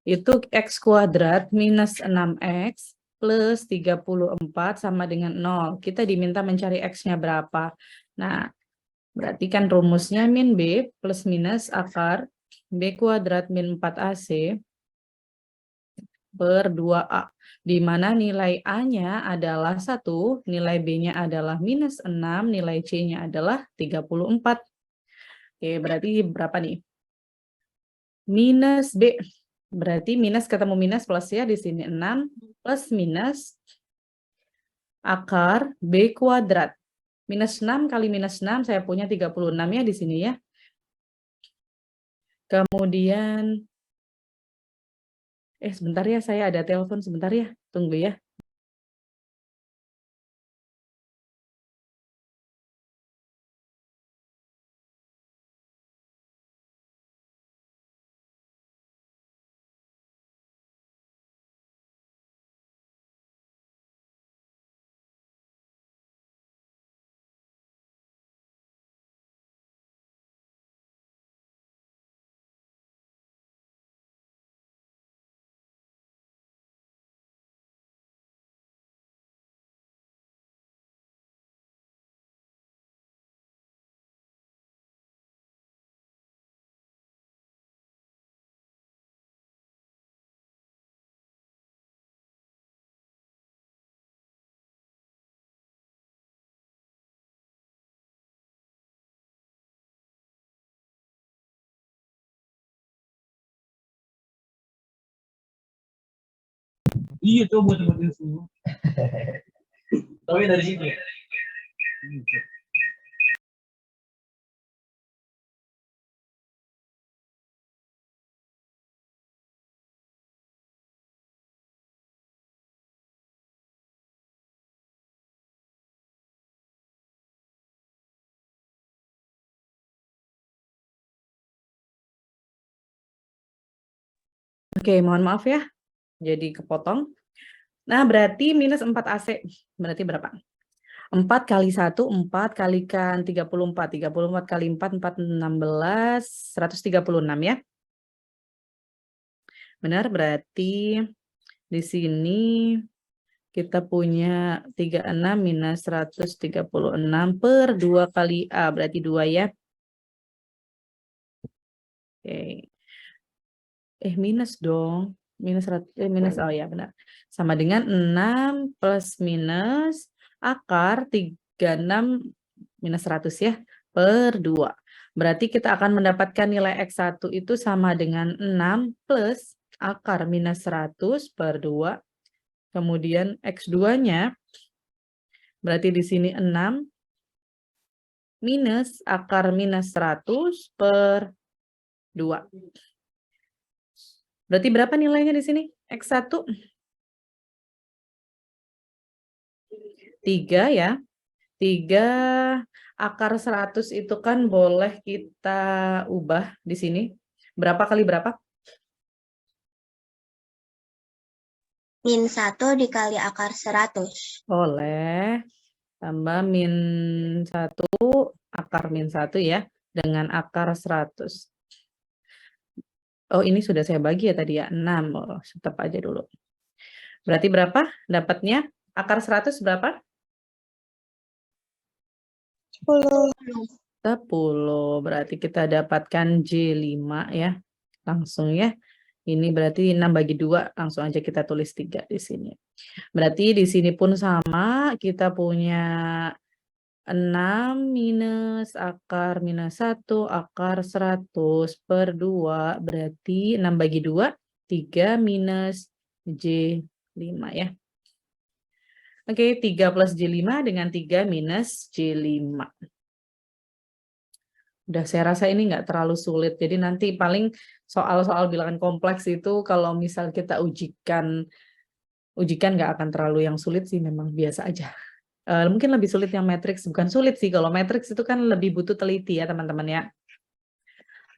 A: Itu X kuadrat minus 6X plus 34 sama dengan 0. Kita diminta mencari X-nya berapa. Nah, berarti kan rumusnya min B plus minus akar B kuadrat min 4AC per 2A. Di mana nilai A-nya adalah 1, nilai B-nya adalah -6, nilai C-nya adalah 34. Oke, berarti berapa nih? Minus B. Berarti minus ketemu minus plus ya, di sini 6 plus minus akar B kuadrat. Minus 6 kali minus 6, saya punya 36 ya di sini ya. Kemudian, sebentar ya, saya ada telepon sebentar ya, tunggu ya.
F: Iya coba semua. Tapi dari situ ya.
A: Oke, mohon maaf ya, jadi kepotong. Nah, berarti minus 4 AC, berarti berapa? 4 kali 1, 4 kalikan 34, 34 kali 4, 4, 16, 136 ya. Benar, berarti di sini kita punya 36 minus 136 per 2 kali A, berarti 2 ya. Oke. Minus dong. Minus, oh ya benar. Sama dengan 6 plus minus akar 36 minus 100 ya, per 2. Berarti kita akan mendapatkan nilai X1 itu sama dengan 6 plus akar minus 100 per 2. Kemudian X2-nya, berarti di sini 6 minus akar minus 100 per 2. Berarti berapa nilainya di sini? X1? 3 ya. 3 akar 100 itu kan boleh kita ubah di sini. Berapa kali berapa?
E: Min 1 dikali akar 100.
A: Boleh. Tambah min 1 akar min 1 ya. Dengan akar 100. Oh, ini sudah saya bagi ya tadi ya, 6. Oh, tetap aja dulu. Berarti berapa dapatnya? Akar 100 berapa?
E: 10.
A: 10. Berarti kita dapatkan J5 ya. Langsung ya. Ini berarti 6 bagi 2. Langsung aja kita tulis 3 di sini. Berarti di sini pun sama. Kita punya 6 minus akar minus 1 akar 100 per 2 berarti 6 bagi 2 3 minus J5 ya. Oke, 3 plus J5 dengan 3 minus J5. Udah, saya rasa ini nggak terlalu sulit. Jadi nanti paling soal-soal bilangan kompleks itu kalau misal kita ujikan nggak akan terlalu yang sulit sih, memang biasa aja. Mungkin lebih sulit yang matriks, bukan sulit sih, kalau matriks itu kan lebih butuh teliti ya teman-teman ya.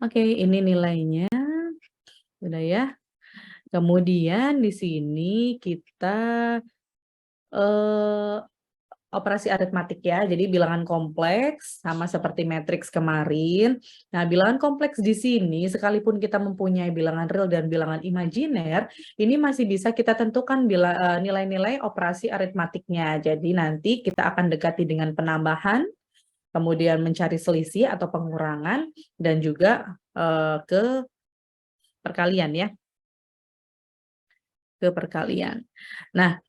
A: Oke, ini nilainya udah ya. Kemudian di sini kita operasi aritmatik ya, jadi bilangan kompleks sama seperti matriks kemarin. Nah, bilangan kompleks di sini sekalipun kita mempunyai bilangan real dan bilangan imajiner, ini masih bisa kita tentukan nilai-nilai operasi aritmatiknya. Jadi nanti kita akan dekati dengan penambahan, kemudian mencari selisih atau pengurangan, dan juga ke perkalian ya. ke perkalian. Nah,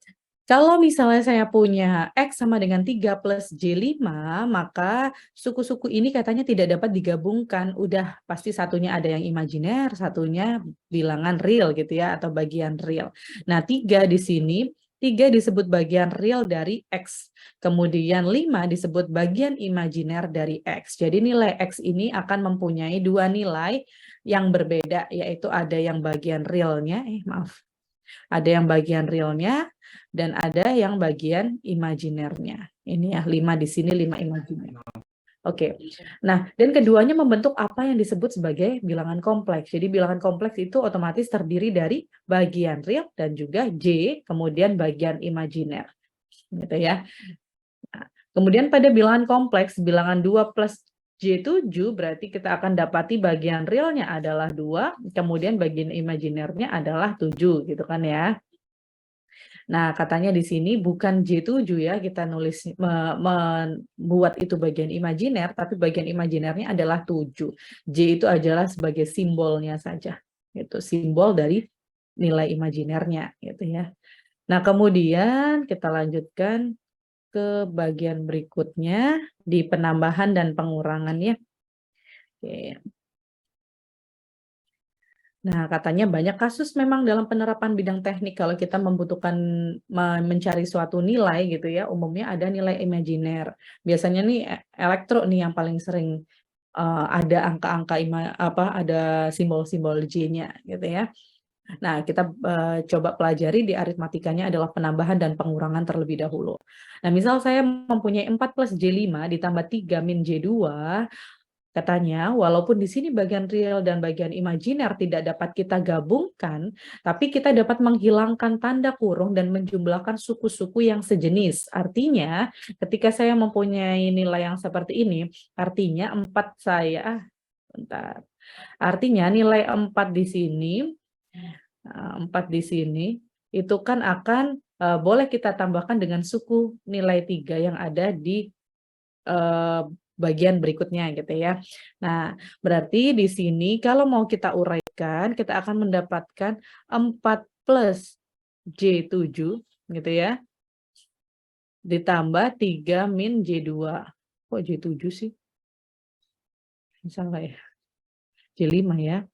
A: kalau misalnya saya punya X sama dengan 3 plus J5, maka suku-suku ini katanya tidak dapat digabungkan. Udah pasti satunya ada yang imajiner, satunya bilangan real gitu ya, atau bagian real. Nah, 3 di sini, 3 disebut bagian real dari X. Kemudian 5 disebut bagian imajiner dari X. Jadi nilai X ini akan mempunyai dua nilai yang berbeda, yaitu ada yang bagian realnya, ada yang bagian realnya, dan ada yang bagian imajinernya. Ini ya, 5 di sini, 5 imajiner. Oke. Nah, dan keduanya membentuk apa yang disebut sebagai bilangan kompleks. Jadi bilangan kompleks itu otomatis terdiri dari bagian real dan juga J, kemudian bagian imajiner. Gitu ya. Nah, kemudian pada bilangan kompleks, bilangan 2 plus J7 berarti kita akan dapati bagian realnya adalah 2, kemudian bagian imajinernya adalah 7, gitu kan ya. Nah, katanya di sini bukan J7 ya, kita nulis membuat itu bagian imajiner, tapi bagian imajinernya adalah 7. J itu adalah sebagai simbolnya saja. Itu simbol dari nilai imajinernya gitu ya. Nah, kemudian kita lanjutkan ke bagian berikutnya di penambahan dan pengurangannya. Oke. Nah, katanya banyak kasus memang dalam penerapan bidang teknik kalau kita membutuhkan mencari suatu nilai gitu ya, umumnya ada nilai imajiner. Biasanya nih elektro nih yang paling sering ada angka-angka ada simbol-simbol J-nya gitu ya. Nah, kita coba pelajari di aritmatikanya adalah penambahan dan pengurangan terlebih dahulu. Nah, misal saya mempunyai 4 plus J5 ditambah 3 min J2, katanya, walaupun di sini bagian real dan bagian imajiner tidak dapat kita gabungkan, tapi kita dapat menghilangkan tanda kurung dan menjumlahkan suku-suku yang sejenis. Artinya, ketika saya mempunyai nilai yang seperti ini, artinya 4 saya, bentar. Artinya nilai 4 di sini, 4 di sini, itu kan akan boleh kita tambahkan dengan suku nilai 3 yang ada di bagian berikutnya gitu ya. Nah, berarti di sini kalau mau kita uraikan, kita akan mendapatkan 4 plus J7 gitu ya, ditambah 3 min J2. Kok J7 sih? Bisa nggak ya? J5 ya.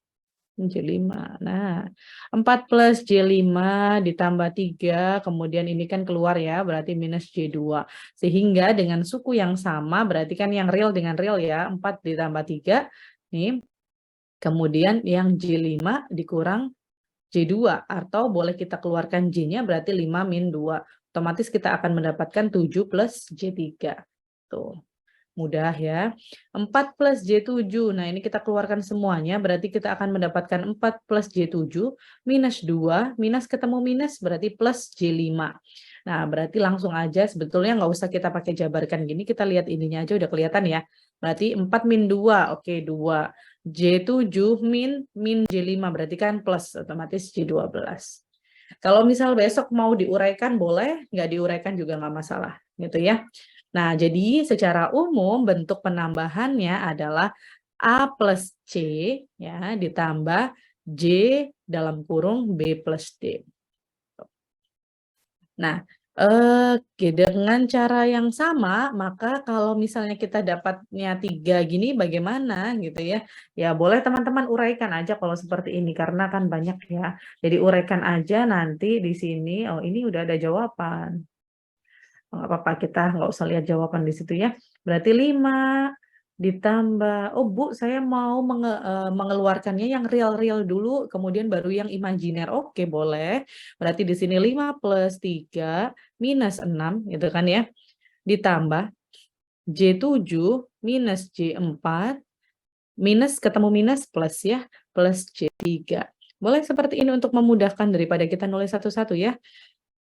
A: J5. Nah, 4 plus J5 ditambah 3, kemudian ini kan keluar ya, berarti minus J2. Sehingga dengan suku yang sama, berarti kan yang real dengan real ya, 4 ditambah 3, nih. Kemudian yang J5 dikurang J2, atau boleh kita keluarkan J-nya berarti 5 min 2. Otomatis kita akan mendapatkan 7 plus J3. Tuh. Mudah ya. 4 plus J7. Nah, ini kita keluarkan semuanya. Berarti kita akan mendapatkan 4 plus J7 minus 2. Minus ketemu minus berarti plus J5. Nah, berarti langsung aja sebetulnya nggak usah kita pakai jabarkan gini. Kita lihat ininya aja udah kelihatan ya. Berarti 4 min 2. Oke, 2. J7 min J5. Berarti kan plus otomatis J12. Kalau misal besok mau diuraikan boleh. Nggak diuraikan juga nggak masalah. Gitu ya. Nah, jadi secara umum bentuk penambahannya adalah A plus C ya ditambah J dalam kurung B plus D. Nah, dengan cara yang sama, maka kalau misalnya kita dapatnya 3 gini bagaimana gitu ya. Ya boleh teman-teman uraikan aja kalau seperti ini karena kan banyak ya. Jadi uraikan aja nanti di sini, oh ini udah ada jawaban. Nggak apa-apa, kita nggak usah lihat jawaban di situ ya. Berarti 5 ditambah, oh Bu, saya mau mengeluarkannya yang real-real dulu, kemudian baru yang imajiner. Oke, boleh. Berarti di sini 5 plus 3 minus 6, gitu kan ya. Ditambah J7 minus J4, minus ketemu minus plus ya, plus J3. Boleh seperti ini untuk memudahkan daripada kita nulis satu-satu ya.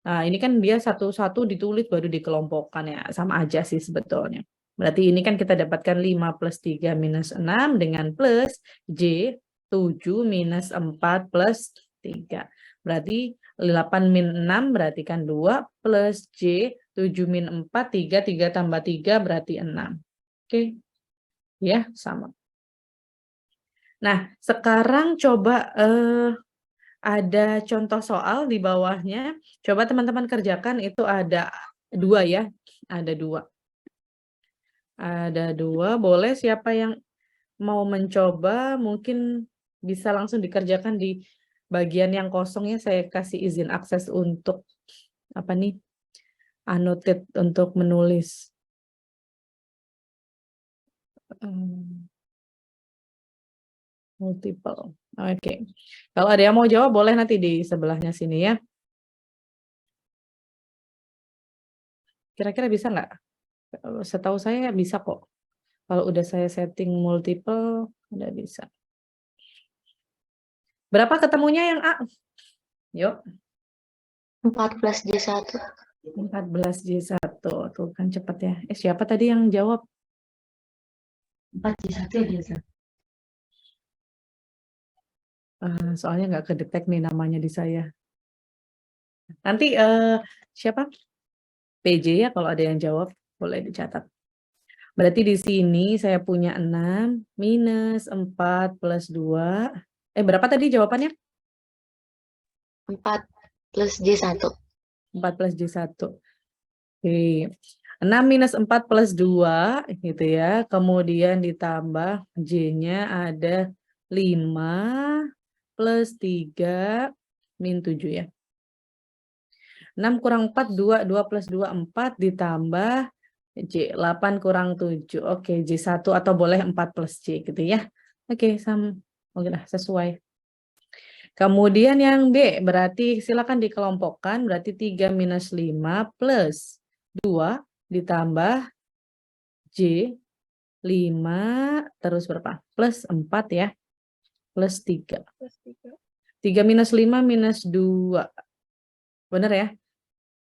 A: Nah, ini kan dia satu-satu ditulis baru dikelompokkan ya, sama aja sih sebetulnya. Berarti ini kan kita dapatkan 5 plus 3 minus 6 dengan plus J 7 minus 4 plus 3. Berarti 8 min 6 berarti kan 2 plus J 7 min 4, 3 tambah 3 berarti 6. Oke, ya sama. Nah, sekarang coba Ada contoh soal di bawahnya. Coba teman-teman kerjakan, itu ada 2 ya. Ada 2. Ada 2, boleh siapa yang mau mencoba mungkin bisa langsung dikerjakan di bagian yang kosong ya. Saya kasih izin akses untuk apa nih? Annotate untuk menulis. Multiple. Oke. Kalau ada yang mau jawab boleh nanti di sebelahnya sini ya. Kira-kira bisa nggak? Setahu saya bisa kok. Kalau udah saya setting multiple, udah bisa. Berapa ketemunya yang A? Yuk.
C: 14J1.
A: 14J1. Tuh kan cepet ya. Siapa tadi yang jawab?
C: 4J1 ya biasa.
A: Soalnya nggak kedetek nih namanya di saya. Nanti siapa? PJ ya kalau ada yang jawab, boleh dicatat. Berarti di sini saya punya 6 minus 4 plus 2. Berapa tadi jawabannya?
C: 4 plus J1.
A: 4 plus J1. Oke. 6 minus 4 plus 2 gitu ya. Kemudian ditambah J-nya ada 5 plus 3 min 7 ya. 6 kurang 4 2, 2 plus 2 4 ditambah J 8 kurang 7. Oke, J1 atau boleh 4 plus J gitu ya. Oke, oke lah, sesuai. Kemudian yang B berarti silakan dikelompokkan, berarti 3 minus 5 plus 2 ditambah J 5 terus berapa? Plus 4 ya. Plus 3.
D: Plus 3.
A: 3 minus 5 minus 2. Benar ya?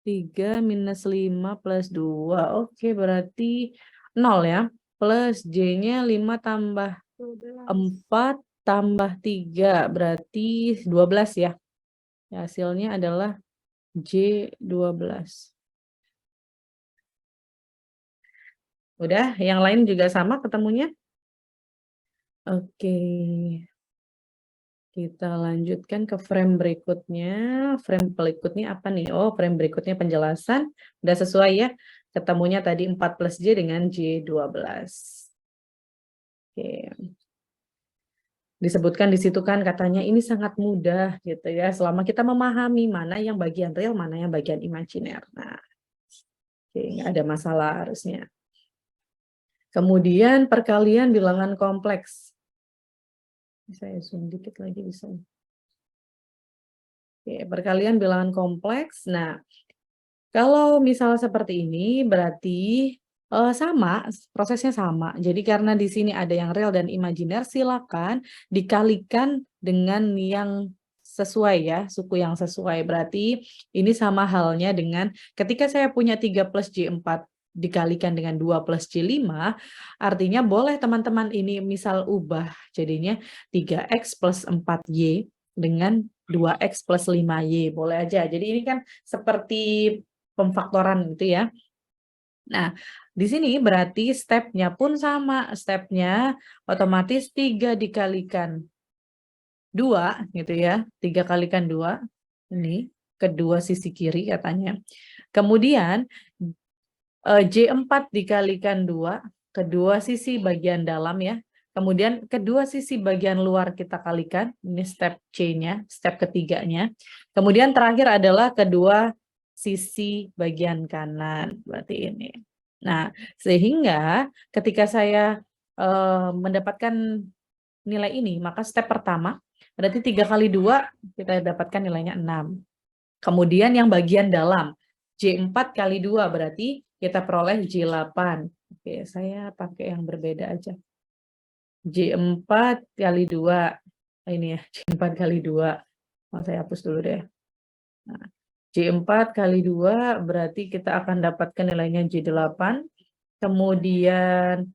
A: 3 minus 5 plus 2. Oke, berarti 0 ya. Plus J-nya 5 tambah 4 tambah 3. Berarti 12 ya. Hasilnya adalah J12. Udah, yang lain juga sama ketemunya? Oke. Kita lanjutkan ke frame berikutnya. Frame berikutnya apa nih? Oh, frame berikutnya penjelasan. Udah sesuai ya? Ketemunya tadi 4 plus J dengan J12. Oke. Disebutkan di situ kan katanya ini sangat mudah gitu ya. Selama kita memahami mana yang bagian real, mana yang bagian imajiner. Nah, oke, nggak ada masalah harusnya. Kemudian perkalian bilangan kompleks. Saya zoom dikit lagi bisa. Oke, perkalian bilangan kompleks. Nah, kalau misal seperti ini berarti sama, prosesnya sama. Jadi karena di sini ada yang real dan imajiner, silakan dikalikan dengan yang sesuai ya, suku yang sesuai. Berarti ini sama halnya dengan ketika saya punya 3 plus J4 dikalikan dengan 2 plus J5, artinya boleh teman-teman ini misal ubah jadinya 3X plus 4Y dengan 2X plus 5Y. Boleh aja. Jadi ini kan seperti pemfaktoran gitu ya. Nah, di sini berarti stepnya pun sama. Stepnya otomatis 3 dikalikan 2 gitu ya. 3 kalikan 2. Ini kedua sisi kiri katanya. Kemudian J4 dikalikan 2, kedua sisi bagian dalam ya. Kemudian kedua sisi bagian luar kita kalikan. Ini step C-nya, step ketiganya. Kemudian terakhir adalah kedua sisi bagian kanan. Berarti ini. Nah, sehingga ketika saya mendapatkan nilai ini, maka step pertama, berarti 3 kali 2, kita dapatkan nilainya 6. Kemudian yang bagian dalam, J4 kali 2, berarti kita peroleh J8. Oke, saya pakai yang berbeda aja. J4 kali 2. Ini ya, J4 kali 2. Saya hapus dulu deh. Nah, J4 kali 2 berarti kita akan dapatkan nilainya J8. Kemudian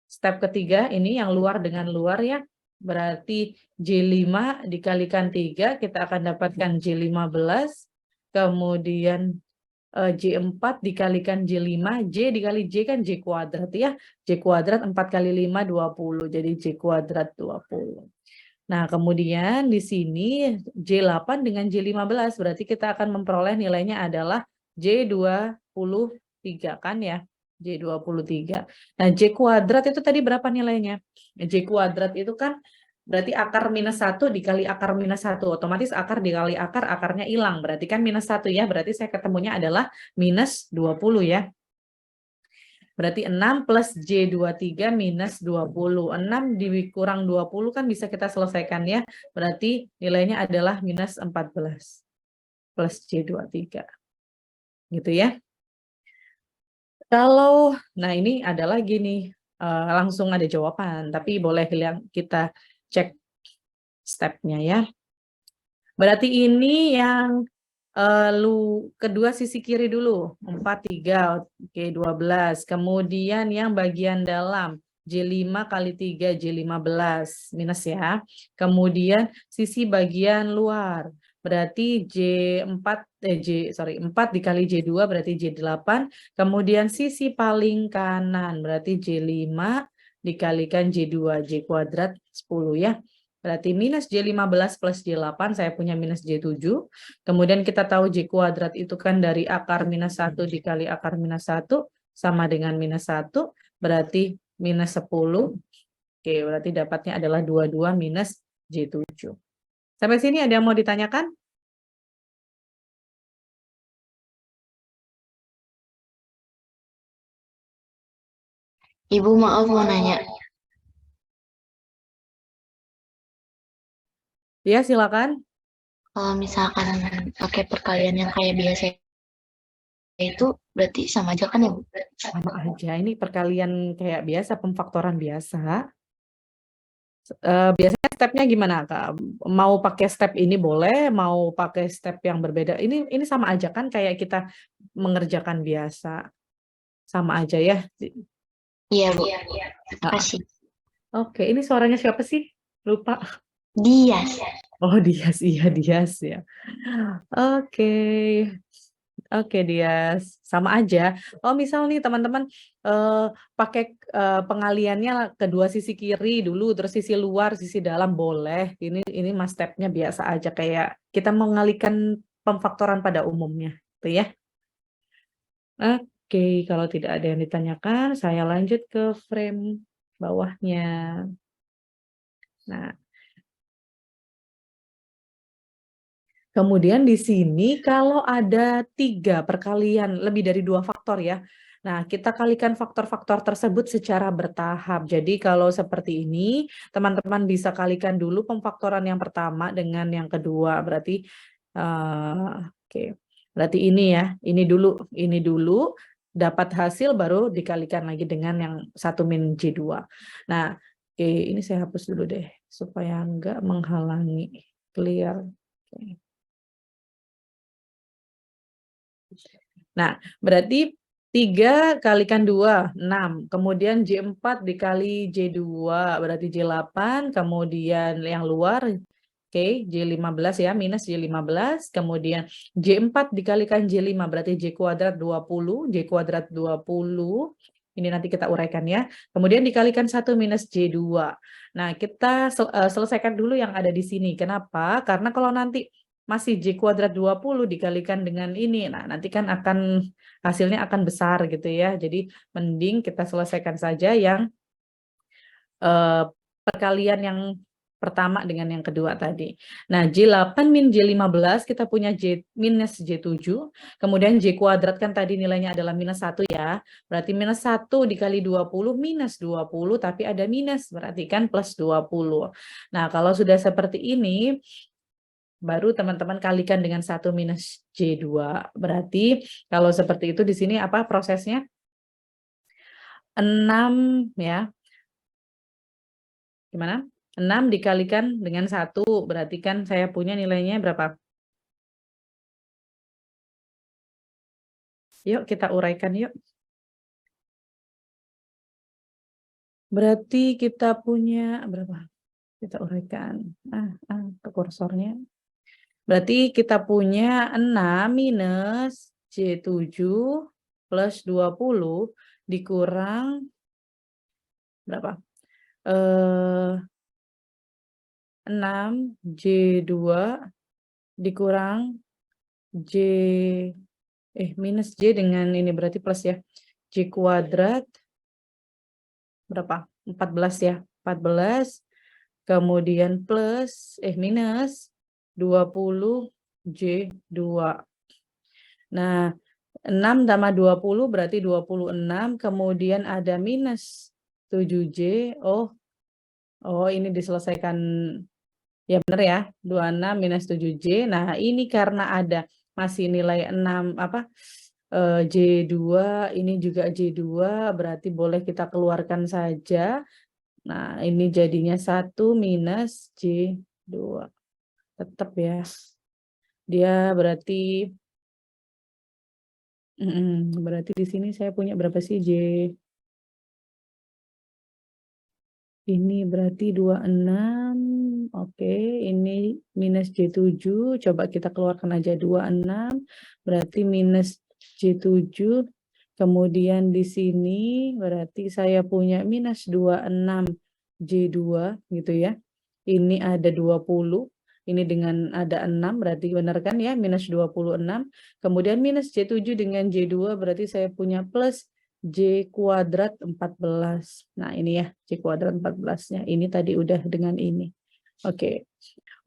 A: step ketiga ini yang luar dengan luar ya. Berarti J5 dikalikan 3 kita akan dapatkan J15. Kemudian J4 dikalikan J5, J dikali J kan J kuadrat ya. J kuadrat 4 kali 5, 20. Jadi J kuadrat 20. Nah, kemudian di sini J8 dengan J15 berarti kita akan memperoleh nilainya adalah J23 kan ya? J23. Nah, J kuadrat itu tadi berapa nilainya? J kuadrat itu kan berarti akar minus 1 dikali akar minus 1. Otomatis akar dikali akar, akarnya hilang. Berarti kan minus 1 ya. Berarti saya ketemunya adalah minus 20 ya. Berarti 6 plus J23 minus 20. 6 dikurang 20 kan bisa kita selesaikan ya. Berarti nilainya adalah minus 14 plus J23. Gitu ya. Kalau, nah ini adalah gini, langsung ada jawaban. Tapi boleh kita cek stepnya ya. Berarti ini yang kedua sisi kiri dulu, 4, 3, oke 12. Kemudian yang bagian dalam, J5 kali 3, J15, minus ya. Kemudian sisi bagian luar, berarti 4 dikali J2 berarti J8. Kemudian sisi paling kanan, berarti J5 dikalikan J2, J kuadrat 10 ya. Berarti minus J15 plus J8, saya punya minus J7. Kemudian kita tahu J kuadrat itu kan dari akar minus 1 dikali akar minus 1 sama dengan minus 1, berarti minus 10. Oke, berarti dapatnya adalah 22 minus J7. Sampai sini ada yang mau ditanyakan?
C: Ibu maaf mau nanya.
A: Ya, silakan.
C: Kalau misalkan pakai perkalian yang kayak biasa itu berarti sama aja kan ya, Bu?
A: Sama aja, ini perkalian kayak biasa, pemfaktoran biasa. Biasanya stepnya gimana, Kak? Mau pakai step ini boleh, mau pakai step yang berbeda. Ini sama aja kan kayak kita mengerjakan biasa. Sama aja ya.
C: Iya, Bu. Terima kasih.
A: Oke, ini suaranya siapa sih? Lupa.
C: Dias.
A: Oh, Dias, iya Dias ya. Oke. Oke, Dias. Sama aja. Oh, misal nih teman-teman pakai pengaliannya kedua sisi kiri dulu, terus sisi luar, sisi dalam boleh. Ini mas stepnya biasa aja kayak kita mengalihkan pemfaktoran pada umumnya, gitu ya. Oke, kalau tidak ada yang ditanyakan, saya lanjut ke frame bawahnya. Nah, kemudian di sini kalau ada 3 perkalian lebih dari 2 faktor ya. Nah, kita kalikan faktor-faktor tersebut secara bertahap. Jadi kalau seperti ini, teman-teman bisa kalikan dulu pemfaktoran yang pertama dengan yang kedua. Berarti oke. Berarti ini ya, ini dulu dapat hasil baru dikalikan lagi dengan yang 1 min J2. Nah, oke, ini saya hapus dulu deh supaya enggak menghalangi. Clear. Oke. Nah, berarti 3 kalikan 2, 6. Kemudian J4 dikali J2, berarti J8. Kemudian yang luar, oke, J15 ya, minus J15. Kemudian J4 dikalikan J5, berarti J kuadrat 20. J kuadrat 20. Ini nanti kita uraikan ya. Kemudian dikalikan 1 minus J2. Nah, kita selesaikan dulu yang ada di sini. Kenapa? Karena kalau nanti masih J kuadrat 20 dikalikan dengan ini. Nah, nanti kan hasilnya akan besar gitu ya. Jadi mending kita selesaikan saja yang perkalian yang pertama dengan yang kedua tadi. Nah, J8 min J15 kita punya J minus J7. Kemudian J kuadrat kan tadi nilainya adalah minus 1 ya. Berarti minus 1 dikali 20 minus 20, tapi ada minus. Berarti kan plus 20. Nah, kalau sudah seperti ini, baru teman-teman kalikan dengan 1 minus J2. Berarti kalau seperti itu di sini apa prosesnya? 6 ya. Gimana? 6 dikalikan dengan 1, berarti kan saya punya nilainya berapa? Yuk kita uraikan yuk. Berarti kita punya berapa? Kita uraikan. Ke kursornya. Berarti kita punya 6 minus J7 plus 20 dikurang berapa? 6J2 dikurang minus J dengan ini berarti plus ya. J kuadrat berapa? 14 ya. 14 kemudian plus minus 20J2. Nah, 6 tambah 20 berarti 26, kemudian ada minus 7J. Oh, ini diselesaikan ya benar ya. 26 minus 7J. Nah, ini karena ada masih nilai 6 J2, ini juga J2, berarti boleh kita keluarkan saja. Nah, ini jadinya 1 minus J2. Tetap ya. Dia berarti berarti di sini saya punya berapa sih J? Ini berarti 26. Oke, ini minus J7. Coba kita keluarkan aja 26. Berarti minus J7. Kemudian di sini berarti saya punya minus 26 J2 gitu ya. Ini ada 20. Ini dengan ada 6 berarti benar kan ya, minus 26. Kemudian minus J7 dengan J2 berarti saya punya plus J kuadrat 14. Nah ini ya, J kuadrat 14-nya. Ini tadi udah dengan ini. Oke,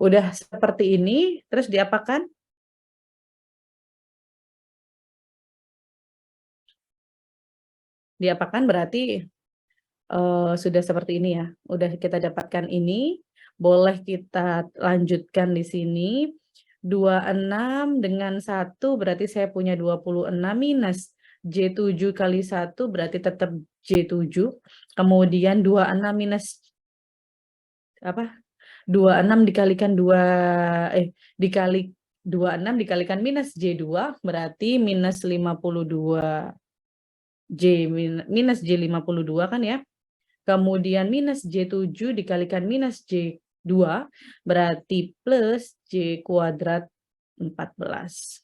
A: udah seperti ini, terus diapakan? Diapakan berarti sudah seperti ini ya. Udah kita dapatkan ini. Boleh kita lanjutkan di sini. 26 dengan 1 berarti saya punya 26 minus J7 kali 1 berarti tetap J7. Kemudian 26 minus 26 dikalikan 2 dikali 26 dikalikan minus J2 berarti minus 52 minus J52 kan ya. Kemudian minus J7 dikalikan minus J2 berarti plus J kuadrat 14.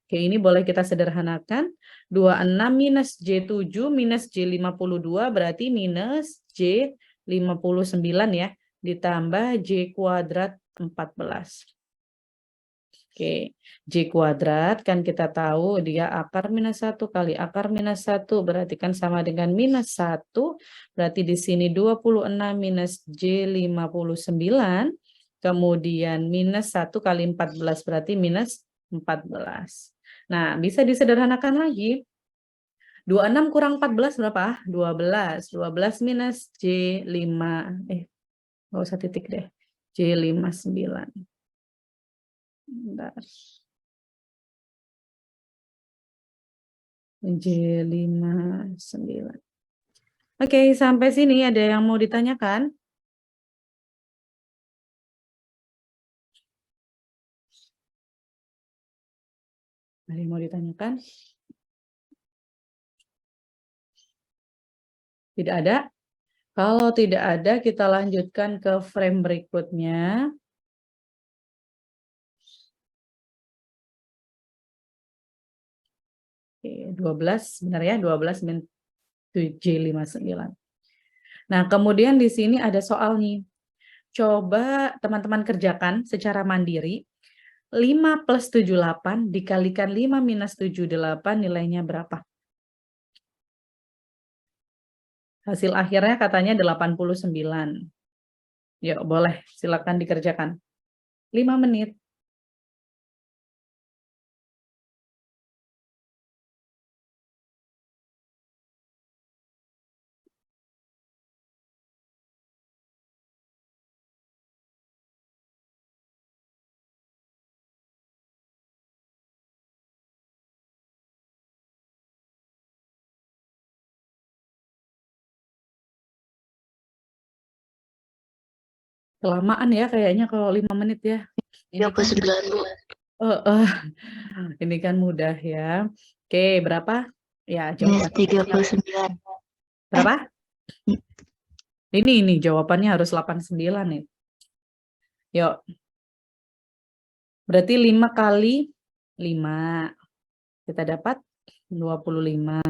A: Oke, ini boleh kita sederhanakan. 26 minus J7 minus J52 berarti minus J59 ya. Ditambah J kuadrat 14. Oke, J kuadrat kan kita tahu dia akar minus 1 kali akar minus 1 berarti kan sama dengan minus 1. Berarti di sini 26 minus J59. Kemudian minus 1 kali 14 berarti minus 14. Nah, bisa disederhanakan lagi. 26 kurang 14 berapa? 12. 12 minus J5. Nggak usah titik deh. J59. Bentar. J59. Oke, sampai sini ada yang mau ditanyakan? Ada yang mau ditanyakan? Tidak ada? Kalau tidak ada, kita lanjutkan ke frame berikutnya. Oke, 12, benar ya, 12 min J59. Nah, kemudian di sini ada soal nih. Coba teman-teman kerjakan secara mandiri. 5 plus 78 dikalikan 5 minus 78 nilainya berapa? Hasil akhirnya katanya 89. Yuk, boleh. Silakan dikerjakan. 5 menit. Kelamaan ya kayaknya kalau 5 menit ya. Ini kan
C: 39, Bu.
A: Ini kan mudah ya. Oke, berapa? Ya,
C: Minus
A: jawabannya.
C: 39.
A: Berapa? Ini jawabannya harus 89 nih. Yuk. Berarti 5 kali 5. Kita dapat 25.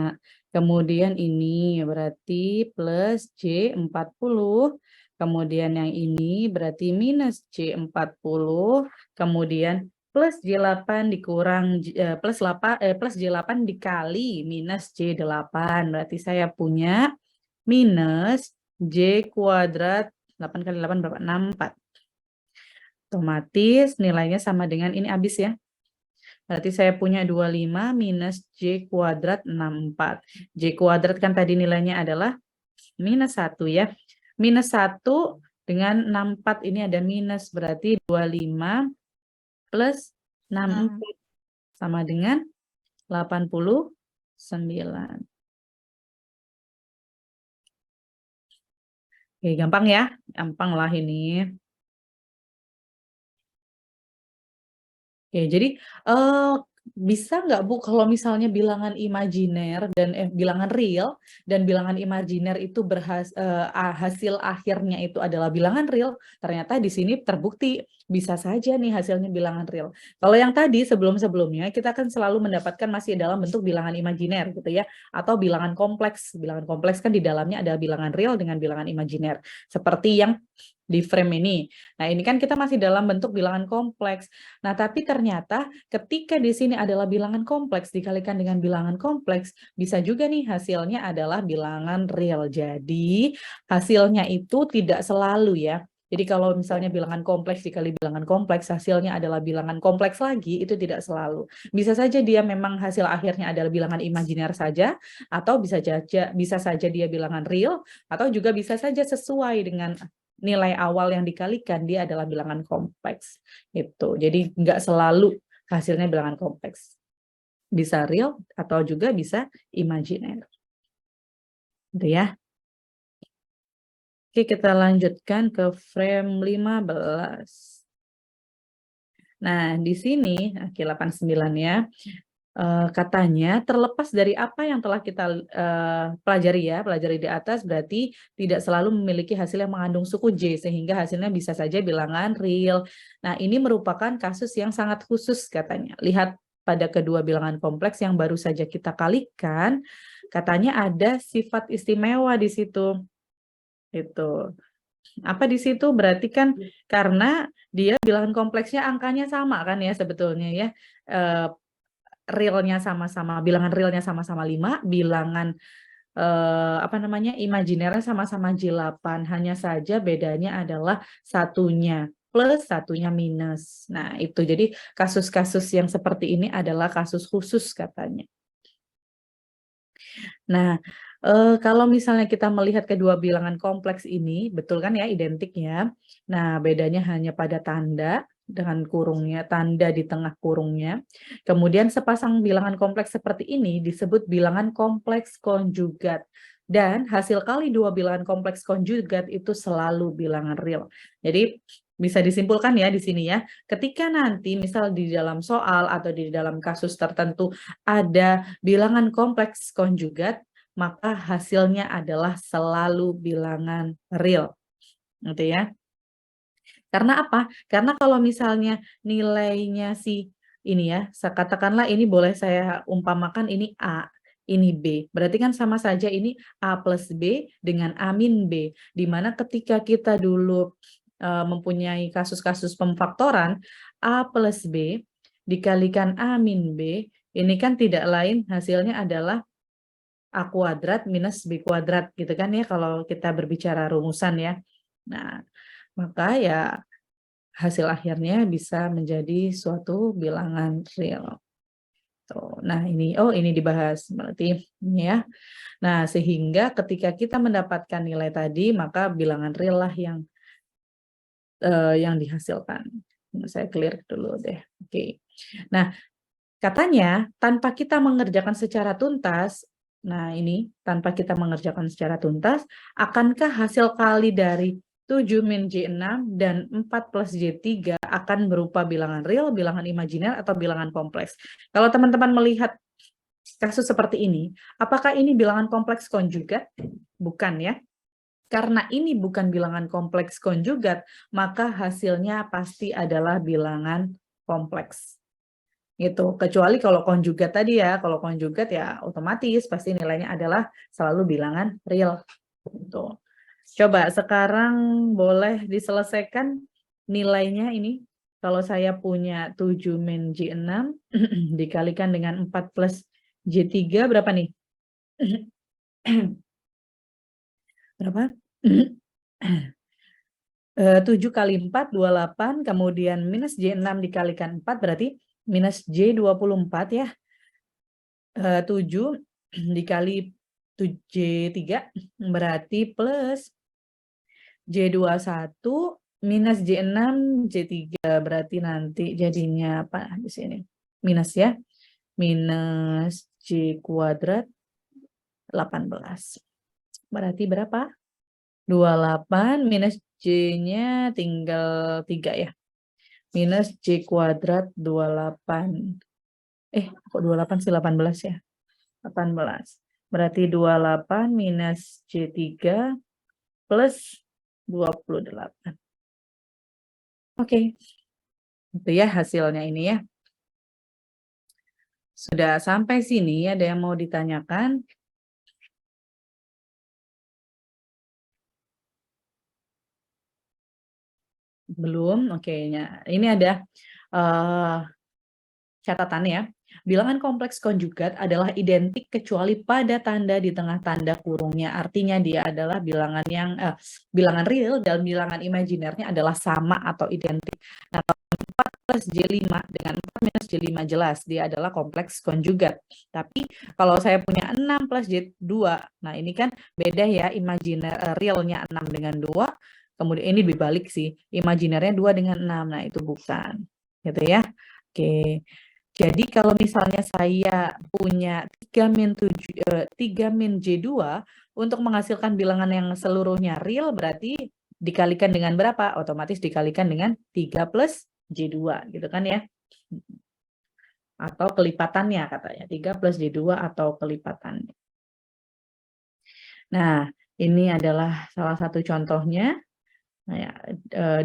A: Kemudian ini berarti plus J 40. Kemudian yang ini berarti minus J 40. Kemudian plus J8 dikurang plus J8 dikali minus J8. Berarti saya punya minus J kuadrat 8 kali 8 berapa? 64. Otomatis nilainya sama dengan ini habis ya. Berarti saya punya 25 minus J kuadrat 64. J kuadrat kan tadi nilainya adalah minus 1 ya. Minus 1 dengan 64 ini ada minus. Berarti 25 plus 64 sama dengan 89. Oke, gampang ya? Gampang lah ini. Oke, jadi bisa nggak Bu kalau misalnya bilangan imajiner dan bilangan real dan bilangan imajiner itu hasil akhirnya itu adalah bilangan real, ternyata di sini terbukti bisa saja nih hasilnya bilangan real. Kalau yang tadi sebelum-sebelumnya kita kan selalu mendapatkan masih dalam bentuk bilangan imajiner gitu ya, atau bilangan kompleks. Bilangan kompleks kan di dalamnya ada bilangan real dengan bilangan imajiner. Seperti yang di frame ini. Nah, ini kan kita masih dalam bentuk bilangan kompleks. Nah, tapi ternyata ketika di sini adalah bilangan kompleks dikalikan dengan bilangan kompleks, bisa juga nih hasilnya adalah bilangan real. Jadi, hasilnya itu tidak selalu ya. Jadi kalau misalnya bilangan kompleks dikali bilangan kompleks, hasilnya adalah bilangan kompleks lagi, itu tidak selalu. Bisa saja dia memang hasil akhirnya adalah bilangan imajiner saja, atau bisa saja dia bilangan real, atau juga bisa saja sesuai dengan nilai awal yang dikalikan dia adalah bilangan kompleks. Itu. Jadi nggak selalu hasilnya bilangan kompleks. Bisa real atau juga bisa imajiner. Gitu ya. Oke, kita lanjutkan ke frame 15. Nah, di sini, 89 ya. Katanya terlepas dari apa yang telah kita pelajari di atas, berarti tidak selalu memiliki hasil yang mengandung suku J sehingga hasilnya bisa saja bilangan real. Nah, ini merupakan kasus yang sangat khusus katanya. Lihat pada kedua bilangan kompleks yang baru saja kita kalikan, katanya ada sifat istimewa di situ. Itu. Apa di situ? Berarti kan karena dia bilangan kompleksnya angkanya sama kan ya sebetulnya ya. Realnya sama-sama, bilangan realnya sama-sama 5, bilangan imajinernya sama-sama J8, hanya saja bedanya adalah satunya plus, satunya minus. Nah, itu jadi kasus-kasus yang seperti ini adalah kasus khusus katanya. Nah, kalau misalnya kita melihat kedua bilangan kompleks ini, betul kan ya, identik ya. Nah, bedanya hanya pada tanda dengan kurungnya, tanda di tengah kurungnya. Kemudian sepasang bilangan kompleks seperti ini disebut bilangan kompleks konjugat. Dan hasil kali dua bilangan kompleks konjugat itu selalu bilangan real. Jadi bisa disimpulkan ya di sini ya, ketika nanti misal di dalam soal atau di dalam kasus tertentu ada bilangan kompleks konjugat, maka hasilnya adalah selalu bilangan real. Gitu ya. Karena apa? Karena kalau misalnya nilainya ini ya, katakanlah ini boleh saya umpamakan ini A, ini B. Berarti kan sama saja ini A plus B dengan A min B. Di mana ketika kita dulu mempunyai kasus-kasus pemfaktoran, A plus B dikalikan A min B, ini kan tidak lain hasilnya adalah A kuadrat minus B kuadrat gitu kan ya kalau kita berbicara rumusan ya. Nah, maka ya hasil akhirnya bisa menjadi suatu bilangan real. Tuh. Nah, ini dibahas berarti ini ya. Nah, sehingga ketika kita mendapatkan nilai tadi, maka bilangan real lah yang dihasilkan. Saya clear dulu deh. Oke. Nah, katanya tanpa kita mengerjakan secara tuntas, nah ini tanpa kita mengerjakan secara tuntas, akankah hasil kali dari 7 min J6 dan 4 plus J3 akan berupa bilangan real, bilangan imajiner, atau bilangan kompleks? Kalau teman-teman melihat kasus seperti ini, apakah ini bilangan kompleks konjugat? Bukan ya. Karena ini bukan bilangan kompleks konjugat, maka hasilnya pasti adalah bilangan kompleks. Gitu. Kecuali kalau konjugat tadi ya, kalau konjugat ya otomatis pasti nilainya adalah selalu bilangan real. Gitu. Coba sekarang boleh diselesaikan nilainya ini. Kalau saya punya 7 min J6 dikalikan dengan 4 plus J3 berapa nih? Berapa? 7 kali 4, 28, kemudian minus J6 dikalikan 4 berarti minus J24 ya. 7 dikali J3 berarti plus J21 minus J6 J3 berarti nanti jadinya apa di sini? Minus ya. Minus J kuadrat 18. Berarti berapa? 28 minus J-nya tinggal 3 ya. Minus J kuadrat 28. Kok 28 sih 18 ya? 18. Berarti 28 minus J3 plus 28. Oke. Itu ya hasilnya ini ya. Sudah sampai sini, ada yang mau ditanyakan? Belum? Oke. Ini ada catatannya ya. Bilangan kompleks konjugat adalah identik kecuali pada tanda di tengah tanda kurungnya. Artinya dia adalah bilangan yang bilangan real dan bilangan imajinernya adalah sama atau identik. Nah, 4 plus J5 dengan 4 minus J5 jelas dia adalah kompleks konjugat. Tapi kalau saya punya 6 plus J2, nah ini kan beda ya, imajiner realnya 6 dengan 2, kemudian ini dibalik sih, imajinernya 2 dengan 6, nah itu bukan. Gitu ya. Oke. Jadi kalau misalnya saya punya 3 min J2 untuk menghasilkan bilangan yang seluruhnya real berarti dikalikan dengan berapa? Otomatis dikalikan dengan 3 plus J2 gitu kan ya. Atau kelipatannya katanya. 3 plus J2 atau kelipatannya. Nah, ini adalah salah satu contohnya. Nah, ya,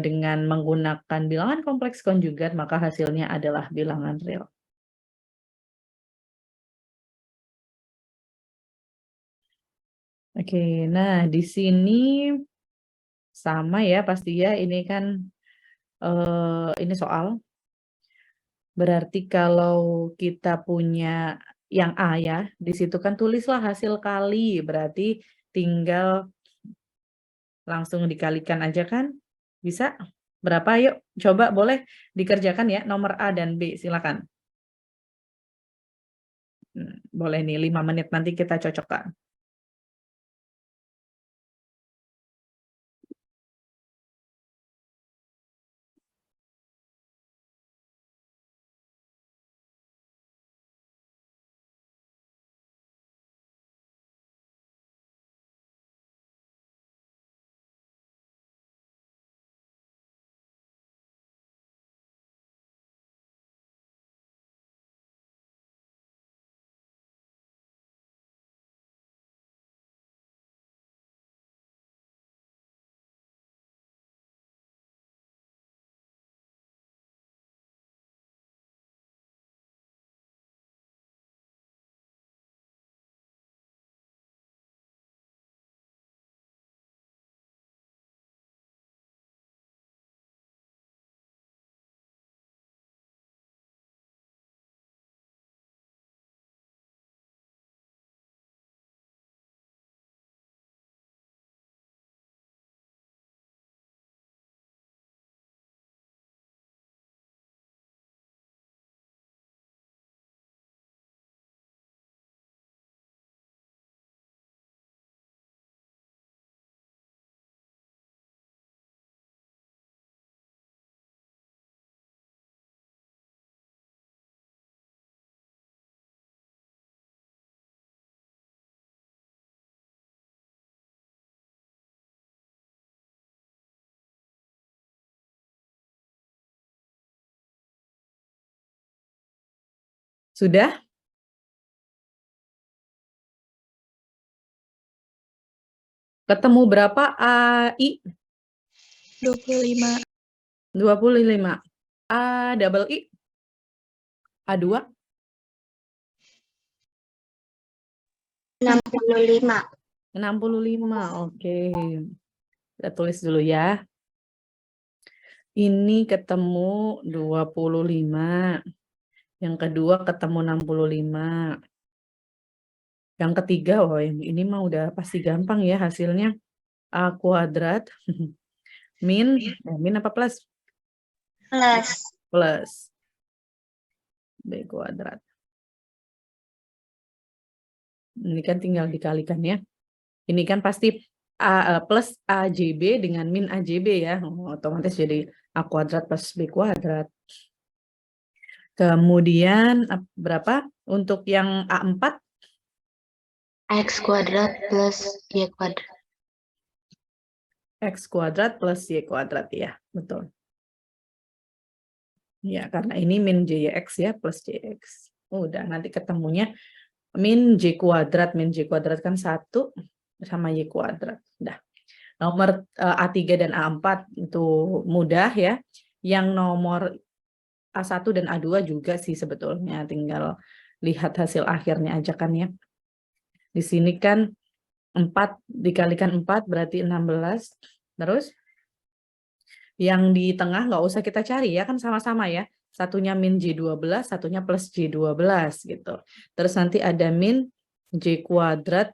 A: dengan menggunakan bilangan kompleks konjugat maka hasilnya adalah bilangan real. Oke, nah di sini sama ya pasti ya, ini kan ini soal. Berarti kalau kita punya yang A ya, di situ kan tulislah hasil kali, berarti tinggal langsung dikalikan aja kan? Bisa? Berapa? Yuk, coba boleh dikerjakan ya, nomor A dan B, silakan. Boleh nih, 5 menit nanti kita cocokkan. Sudah? Ketemu berapa AI?
E: 25.
A: 25. A double I? A2?
E: 65.
A: 65, oke. Kita tulis dulu ya. Ini ketemu 25. Yang kedua ketemu 65. Yang ketiga, oh yang ini mah udah pasti gampang ya hasilnya. A kuadrat min apa plus?
E: Plus.
A: Plus B kuadrat. Ini kan tinggal dikalikan ya. Ini kan pasti plus AJB dengan min AJB ya. Otomatis jadi A kuadrat plus B kuadrat. Kemudian berapa untuk yang A4?
C: X kuadrat plus Y kuadrat.
A: X kuadrat plus Y kuadrat ya, betul. Ya, karena ini min JX ya, plus JX. Udah, nanti ketemunya min J kuadrat kan 1 sama Y kuadrat. Udah. Nomor A3 dan A4 itu mudah ya. Yang nomor A1 dan A2 juga sih sebetulnya, tinggal lihat hasil akhirnya aja kan ya. Di sini kan 4 dikalikan 4 berarti 16. Terus yang di tengah nggak usah kita cari ya, kan sama-sama ya. Satunya min J12, satunya plus J12 gitu. Terus nanti ada min J kuadrat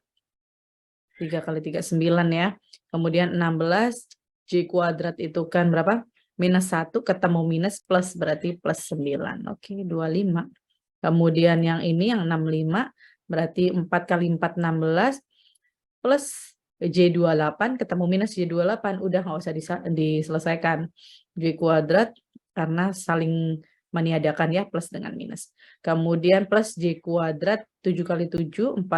A: 3 kali 3, 9 ya. Kemudian 16, J kuadrat itu kan berapa? Minus 1 ketemu minus plus berarti plus 9. Oke, 25. Kemudian yang ini yang 65 berarti 4 kali 4, 16 plus J28 ketemu minus J28 udah nggak usah diselesaikan. J kuadrat karena saling meniadakan ya plus dengan minus. Kemudian plus J kuadrat 7 kali 7 49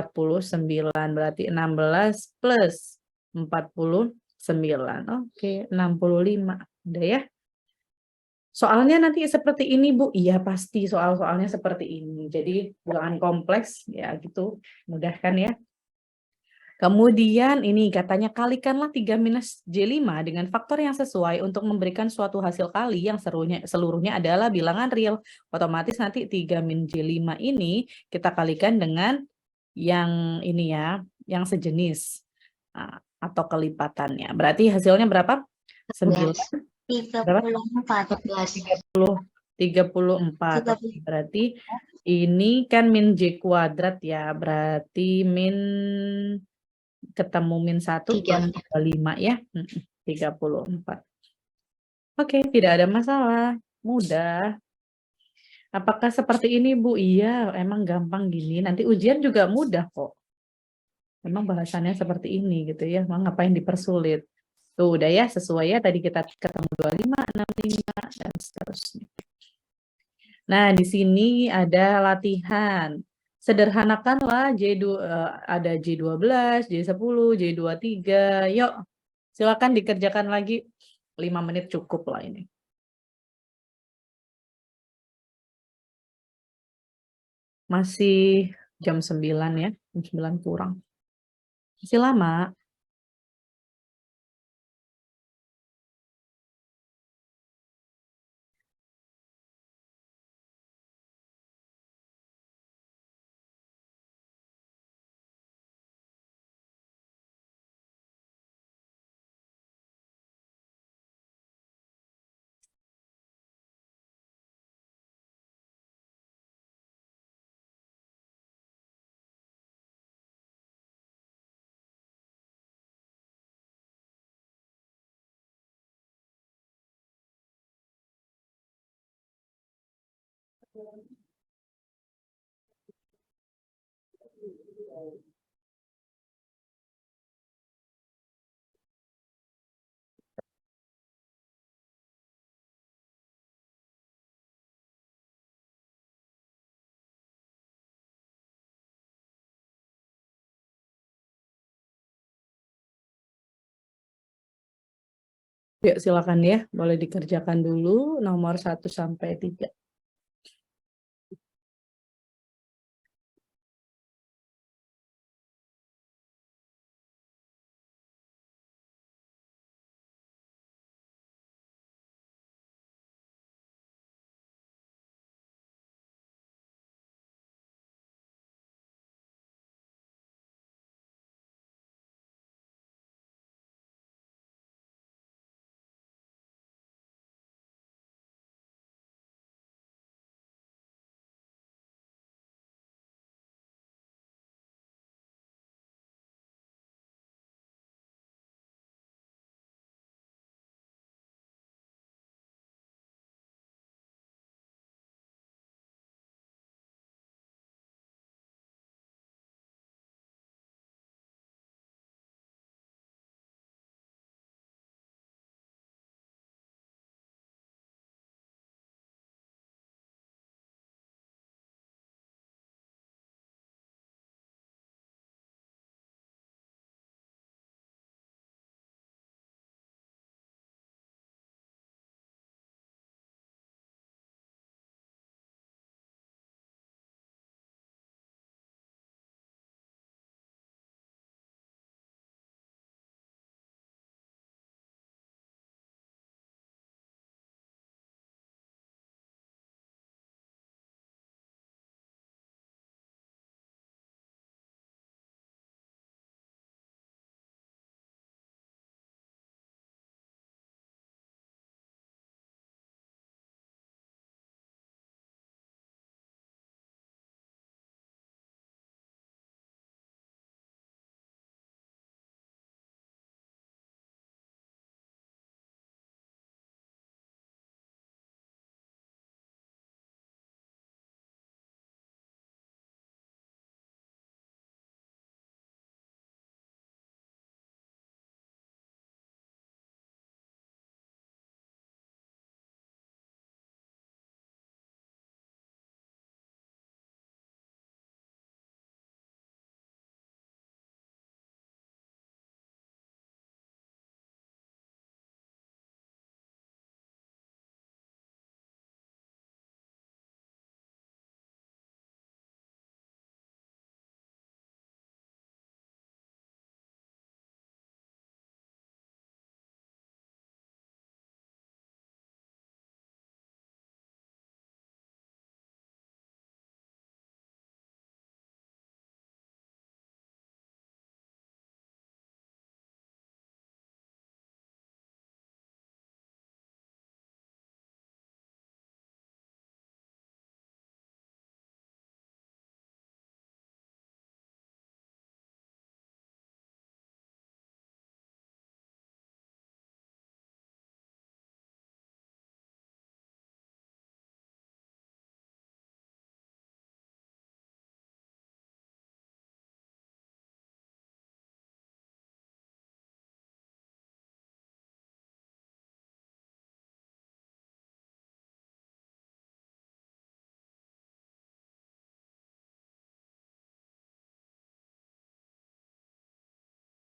A: berarti 16 plus 49. Oke, 65. Udah ya. Soalnya nanti seperti ini, Bu. Iya, pasti soal-soalnya seperti ini. Jadi jangan kompleks ya gitu. Mudah kan ya? Kemudian ini katanya kalikanlah 3 minus J5 dengan faktor yang sesuai untuk memberikan suatu hasil kali yang seluruhnya adalah bilangan real. Otomatis nanti 3 min J5 ini kita kalikan dengan yang ini ya, yang sejenis. Nah, atau kelipatannya. Berarti hasilnya berapa? 9. Berapa?
E: 34.
A: 34. Berarti ini kan min J kuadrat ya. Berarti min ketemu min 1 plus 25 ya. 34. Oke, tidak ada masalah. Mudah. Apakah seperti ini, Bu? Iya, emang gampang gini. Nanti ujian juga mudah kok. Emang bahasannya seperti ini gitu ya. Mau ngapain dipersulit? Tuh, udah ya, sesuai ya. Tadi kita ketemu 25, 65, dan seterusnya. Nah, di sini ada latihan. Sederhanakanlah ada J12, J10, J23. Yuk, silakan dikerjakan lagi. 5 menit cukup lah ini. Masih jam 9 ya, jam 9 kurang. Masih lama. Yuk, silakan ya. Boleh dikerjakan dulu nomor 1 sampai 3.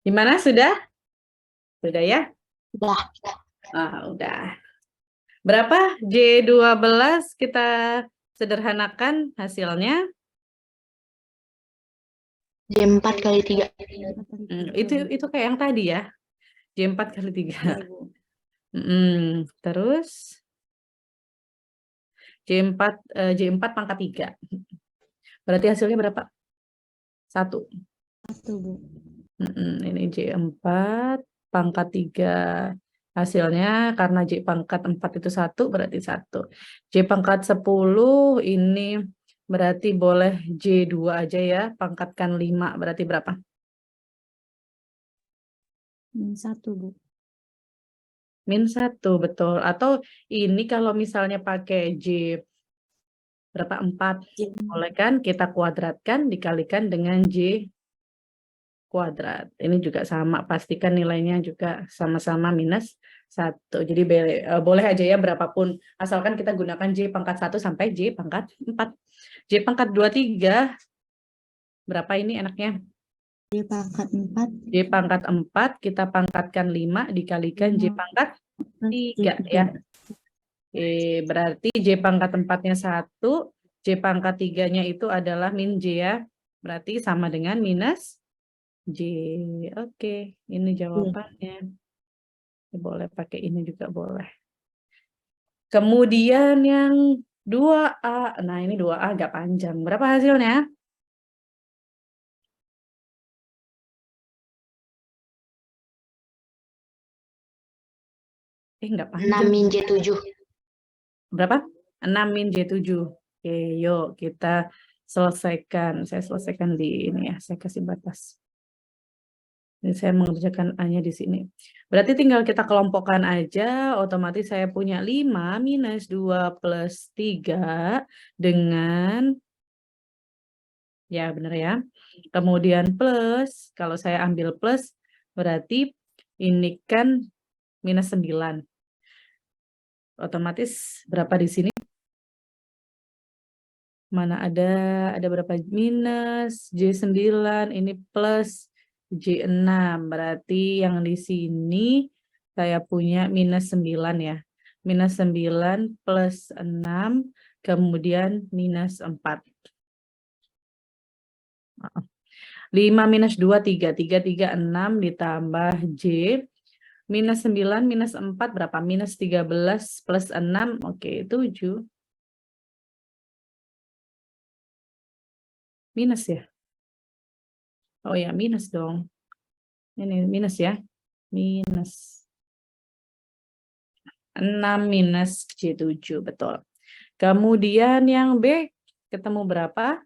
A: Gimana, sudah? Sudah ya?
C: Udah.
A: Udah. Berapa? J12 kita sederhanakan hasilnya.
C: J4 kali 3.
A: Itu kayak yang tadi ya. J4 kali 3. Terus J4 pangkat 3. Berarti hasilnya berapa? 1.
E: 1, Bu.
A: Ini J4 pangkat 3. Hasilnya karena J pangkat 4 itu 1, berarti 1. J pangkat 10 ini berarti boleh J2 aja ya. Pangkatkan 5, berarti berapa?
E: -1, Bu.
A: -1, betul. Atau ini kalau misalnya pakai J berapa? 4. Boleh kan kita kuadratkan dikalikan dengan J kuadrat. Ini juga sama, pastikan nilainya juga sama-sama -1. Jadi boleh aja ya berapapun, asalkan kita gunakan J pangkat 1 sampai J pangkat 4. J pangkat 23, berapa ini enaknya?
E: J pangkat 4.
A: J pangkat 4, kita pangkatkan 5 dikalikan J pangkat 3 ya. Berarti J pangkat 4-nya 1, J pangkat 3-nya itu adalah min J ya. Berarti sama dengan minus J. Oke, ini jawabannya. Boleh pakai ini juga boleh. Kemudian yang 2A. Nah, ini 2A agak panjang. Berapa hasilnya? Enggak
C: 6
A: panjang.
C: min J7.
A: Berapa? 6 min J7. Oke, yuk kita selesaikan. Saya selesaikan di ini ya. Saya kasih batas. Ini saya mengerjakan A-nya di sini. Berarti tinggal kita kelompokkan aja, otomatis saya punya 5 minus 2 plus 3 dengan, ya benar ya. Kemudian plus, kalau saya ambil plus, berarti ini kan minus 9. Otomatis berapa di sini? Mana ada berapa? Minus J9, ini plus J6. Berarti yang di sini saya punya minus 9 ya. Minus 9 plus 6, kemudian minus 4. 5 minus 2, 3. 3, 3, 6 ditambah J. Minus 9, minus 4 berapa? Minus 13 plus 6, oke 7. Minus ya? Oh ya, minus dong. Ini minus ya. Minus 6 minus J7, betul. Kemudian yang B, ketemu berapa?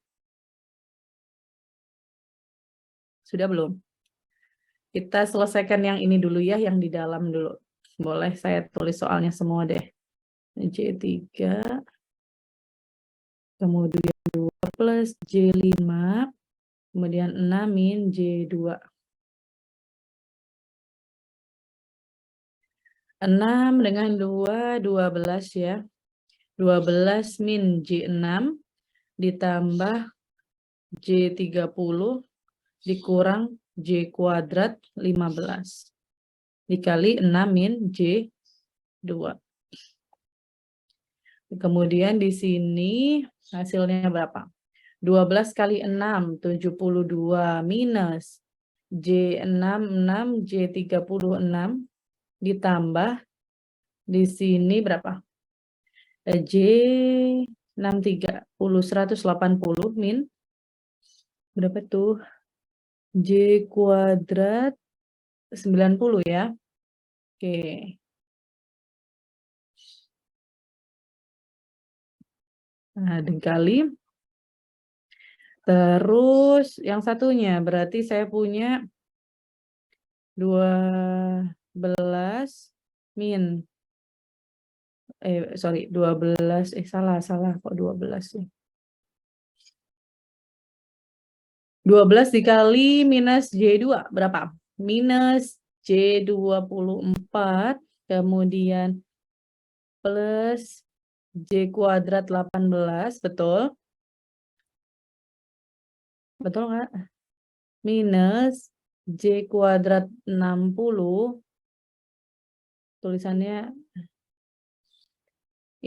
A: Sudah belum? Kita selesaikan yang ini dulu ya, yang di dalam dulu. Boleh saya tulis soalnya semua deh. J3, kemudian 2 plus J5, kemudian 6 min J2. 6 dengan 2, 12 ya. 12 min J6 ditambah J30 dikurang J kuadrat 15. Dikali 6 min J2. Kemudian di sini hasilnya berapa? 12 kali 6, 72 minus J66, J36 ditambah di sini berapa? J630, 180 min berapa tuh? J kuadrat 90 ya. Oke. Nah, dikali. Terus yang satunya berarti saya punya 12 min 12 salah kok 12 sih. 12 dikali minus J2 berapa? Minus J24 kemudian plus J kuadrat 18, betul? Betul nggak? Minus J kuadrat 60, tulisannya,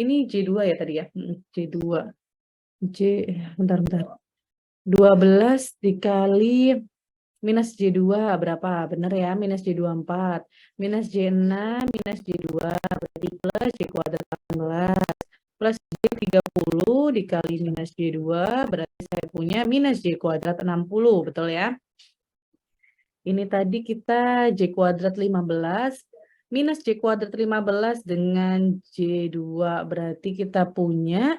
A: ini J2 ya tadi ya? J2. Bentar. 12 dikali minus J2 berapa? Bener ya, minus J2 4. Minus J6 minus J2 berarti plus J kuadrat 18. Plus J30 dikali minus J2 berarti saya punya minus J kuadrat 60, betul ya? Ini tadi kita J kuadrat 15 minus J kuadrat 15 dengan J2 berarti kita punya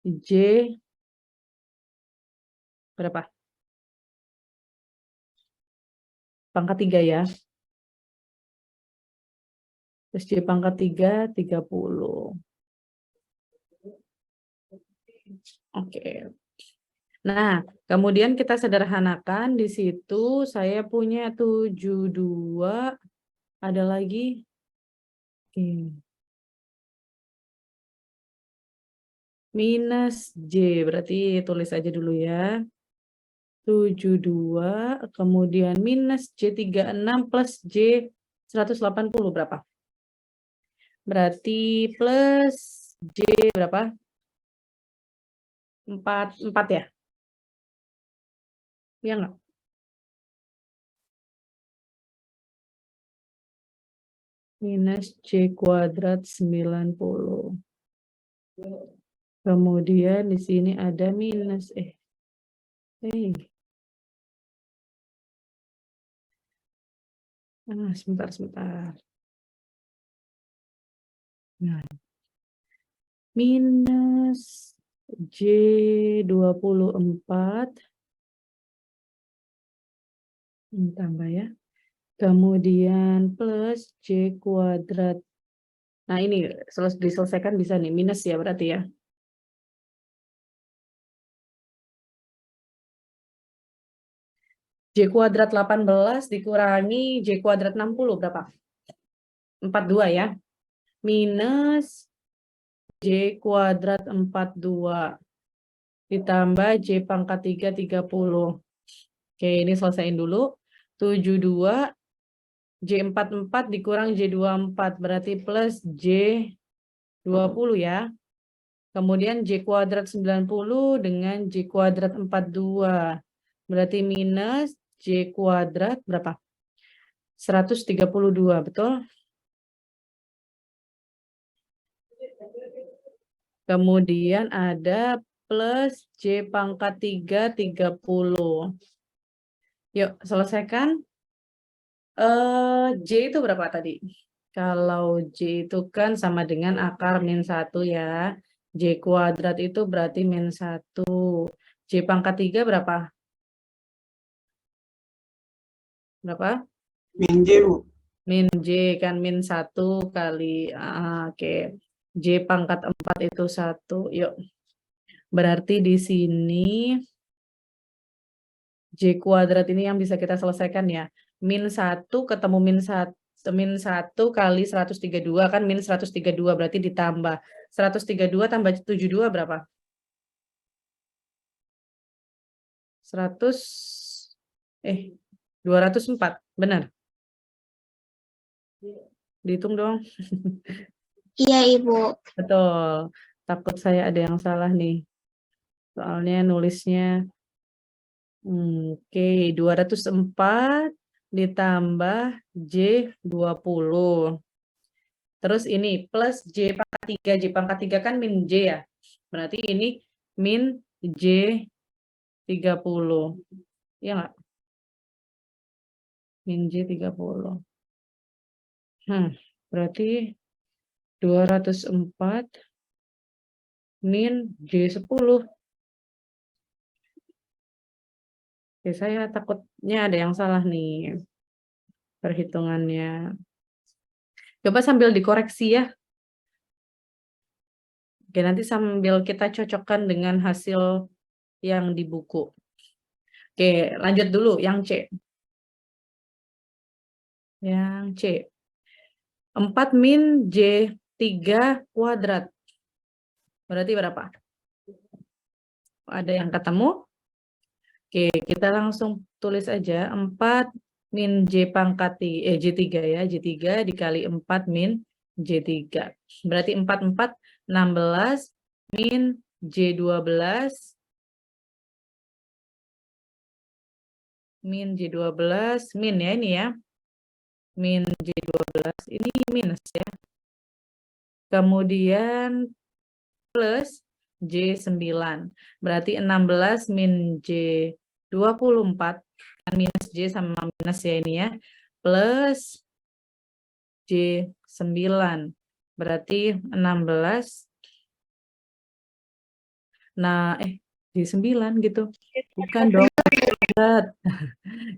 A: J berapa? Pangkat 3 ya. Terus J pangkat 3, 30. Oke. Nah, kemudian kita sederhanakan di situ saya punya 72, ada lagi. Oke. Minus J, berarti tulis aja dulu ya. 72, kemudian minus J36 plus J 180 berapa? Berarti plus J berapa? 4 ya? Iya nggak? Minus J kuadrat 90. Kemudian di sini ada minus sebentar. Nah, minus J24 ini tambah ya. Kemudian plus J kuadrat. Nah, ini diselesaikan bisa nih, minus ya berarti ya. J kuadrat 18 dikurangi J kuadrat 60 berapa? 42 ya. Minus J kuadrat 42 ditambah J pangkat 3 30. Oke, ini selesaiin dulu. 72 J44 dikurang J24 berarti plus J20 ya. Kemudian J kuadrat 90 dengan J kuadrat 42 berarti minus J kuadrat berapa? 132, betul? Kemudian ada plus J pangkat 3 30. Yuk, selesaikan. J itu berapa tadi? Kalau J itu kan sama dengan akar min 1 ya. J kuadrat itu berarti min 1. J pangkat 3 berapa? Berapa?
B: Min J, Bu.
A: Min J kan min 1 kali. Oke. J pangkat 4 itu 1. Yuk. Berarti di sini J kuadrat ini yang bisa kita selesaikan ya. Min 1 ketemu min 1 kali 132 kan min 132 berarti ditambah 132 tambah 72 berapa? 204, benar? Dihitung dong.
E: Iya, Ibu.
A: Betul. Takut saya ada yang salah nih. Soalnya nulisnya oke, 204 ditambah J20. Terus ini plus J pangkat 3. J pangkat 3 kan min J ya. Berarti ini min J30. Iya nggak? Min J30. Berarti 204 min J10. Oke, saya takutnya ada yang salah nih perhitungannya. Coba sambil dikoreksi ya. Oke, nanti sambil kita cocokkan dengan hasil yang di buku. Oke, lanjut dulu yang C. Yang C. 4 min J3 kuadrat. Berarti berapa? Ada yang ketemu? Oke, kita langsung tulis aja 4 min J pangkat J3 ya. J3 dikali 4 min J3. Berarti 4 16 min J12 min J12 min ya ini ya. Min J12 ini minus ya. Kemudian plus J9. Berarti 16 min J24 minus J sama minus ya ini ya. Plus J9. Berarti 16. Nah, J9 gitu. Bukan dong.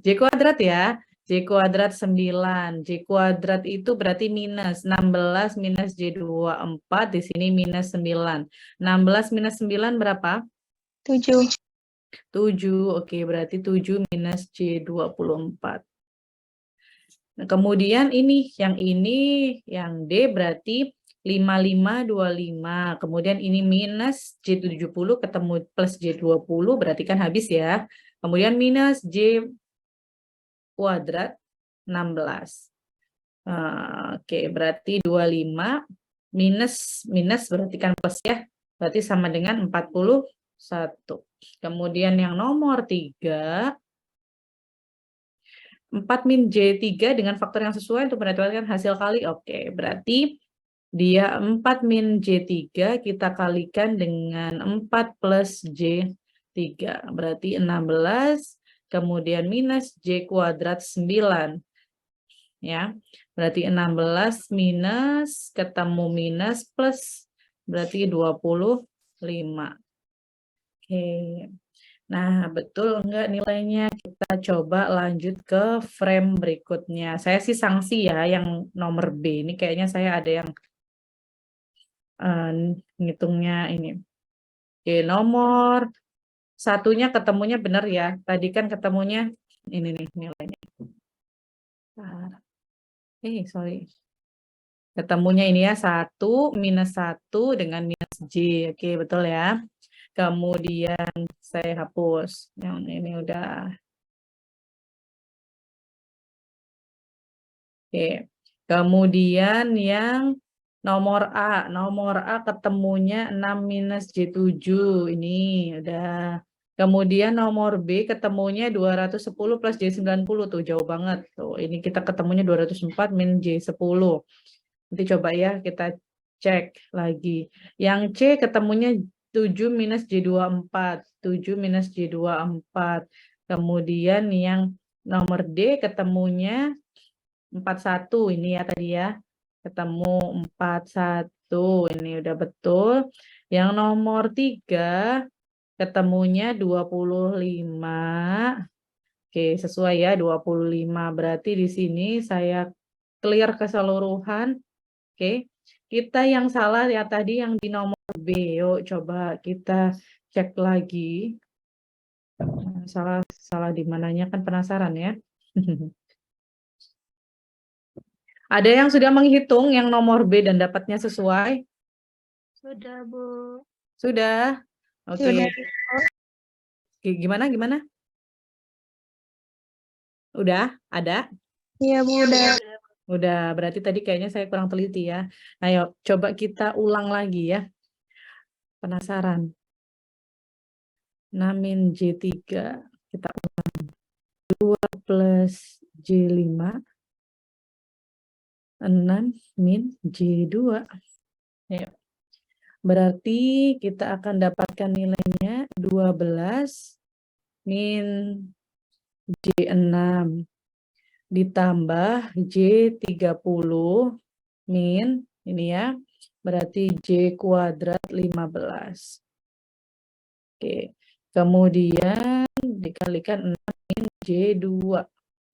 A: J kuadrat ya. J kuadrat 9. J kuadrat itu berarti minus 16 minus J24. Di sini minus 9. 16 minus 9 berapa?
E: 7.
A: 7. Oke, berarti 7 minus J24. Nah, kemudian ini yang D berarti 5525. Kemudian ini minus J70 ketemu plus J20 berarti kan habis ya. Kemudian minus J kuadrat 16. Oke, berarti 25 minus berarti kan plus ya. Berarti sama dengan 41. Kemudian yang nomor 3, 4 min J3 dengan faktor yang sesuai untuk mendapatkan hasil kali. Oke, berarti dia 4 min J3 kita kalikan dengan 4 plus J3. Berarti 16. Kemudian minus J kuadrat 9. Ya, berarti 16 minus ketemu minus plus berarti 25. Oke. Nah, betul enggak nilainya? Kita coba lanjut ke frame berikutnya. Saya sih sanksi ya yang nomor B. Ini kayaknya saya ada yang ngitungnya ini. Oke, nomor satunya ketemunya benar ya. Tadi kan ketemunya ini nih nilainya. Sorry. Ketemunya ini ya 1 minus 1 dengan minus J. Oke, betul ya. Kemudian saya hapus. Yang ini udah. Oke. Kemudian yang nomor A. Nomor A ketemunya 6 minus J7. Ini udah. Kemudian nomor B ketemunya 210 plus J90. Tuh jauh banget. Tuh ini kita ketemunya 204 min J10. Nanti coba ya kita cek lagi. Yang C ketemunya 7 minus J24. 7 minus J24. Kemudian yang nomor D ketemunya 41. Ini ya tadi ya. Ketemu 41. Ini udah betul. Yang nomor 3 ketemunya 25. Oke, sesuai ya 25. Berarti di sini saya clear keseluruhan. Oke, kita yang salah ya tadi yang di nomor B. Yuk coba kita cek lagi. Salah di mananya kan penasaran ya. Ada yang sudah menghitung yang nomor B dan dapatnya sesuai?
D: Sudah, Bu.
A: Sudah? Oke. Gimana? Udah? Ada?
E: Iya, Bu, udah.
A: Udah, berarti tadi kayaknya saya kurang teliti ya. Ayo, coba kita ulang lagi ya. Penasaran. 6 min J3. Kita ulang. 2 plus J5. 6 min J2. Ayo. Berarti kita akan dapatkan nilainya 12 min J6. Ditambah J30 min, ini ya, berarti J kuadrat 15. Oke, kemudian dikalikan 6 min J2.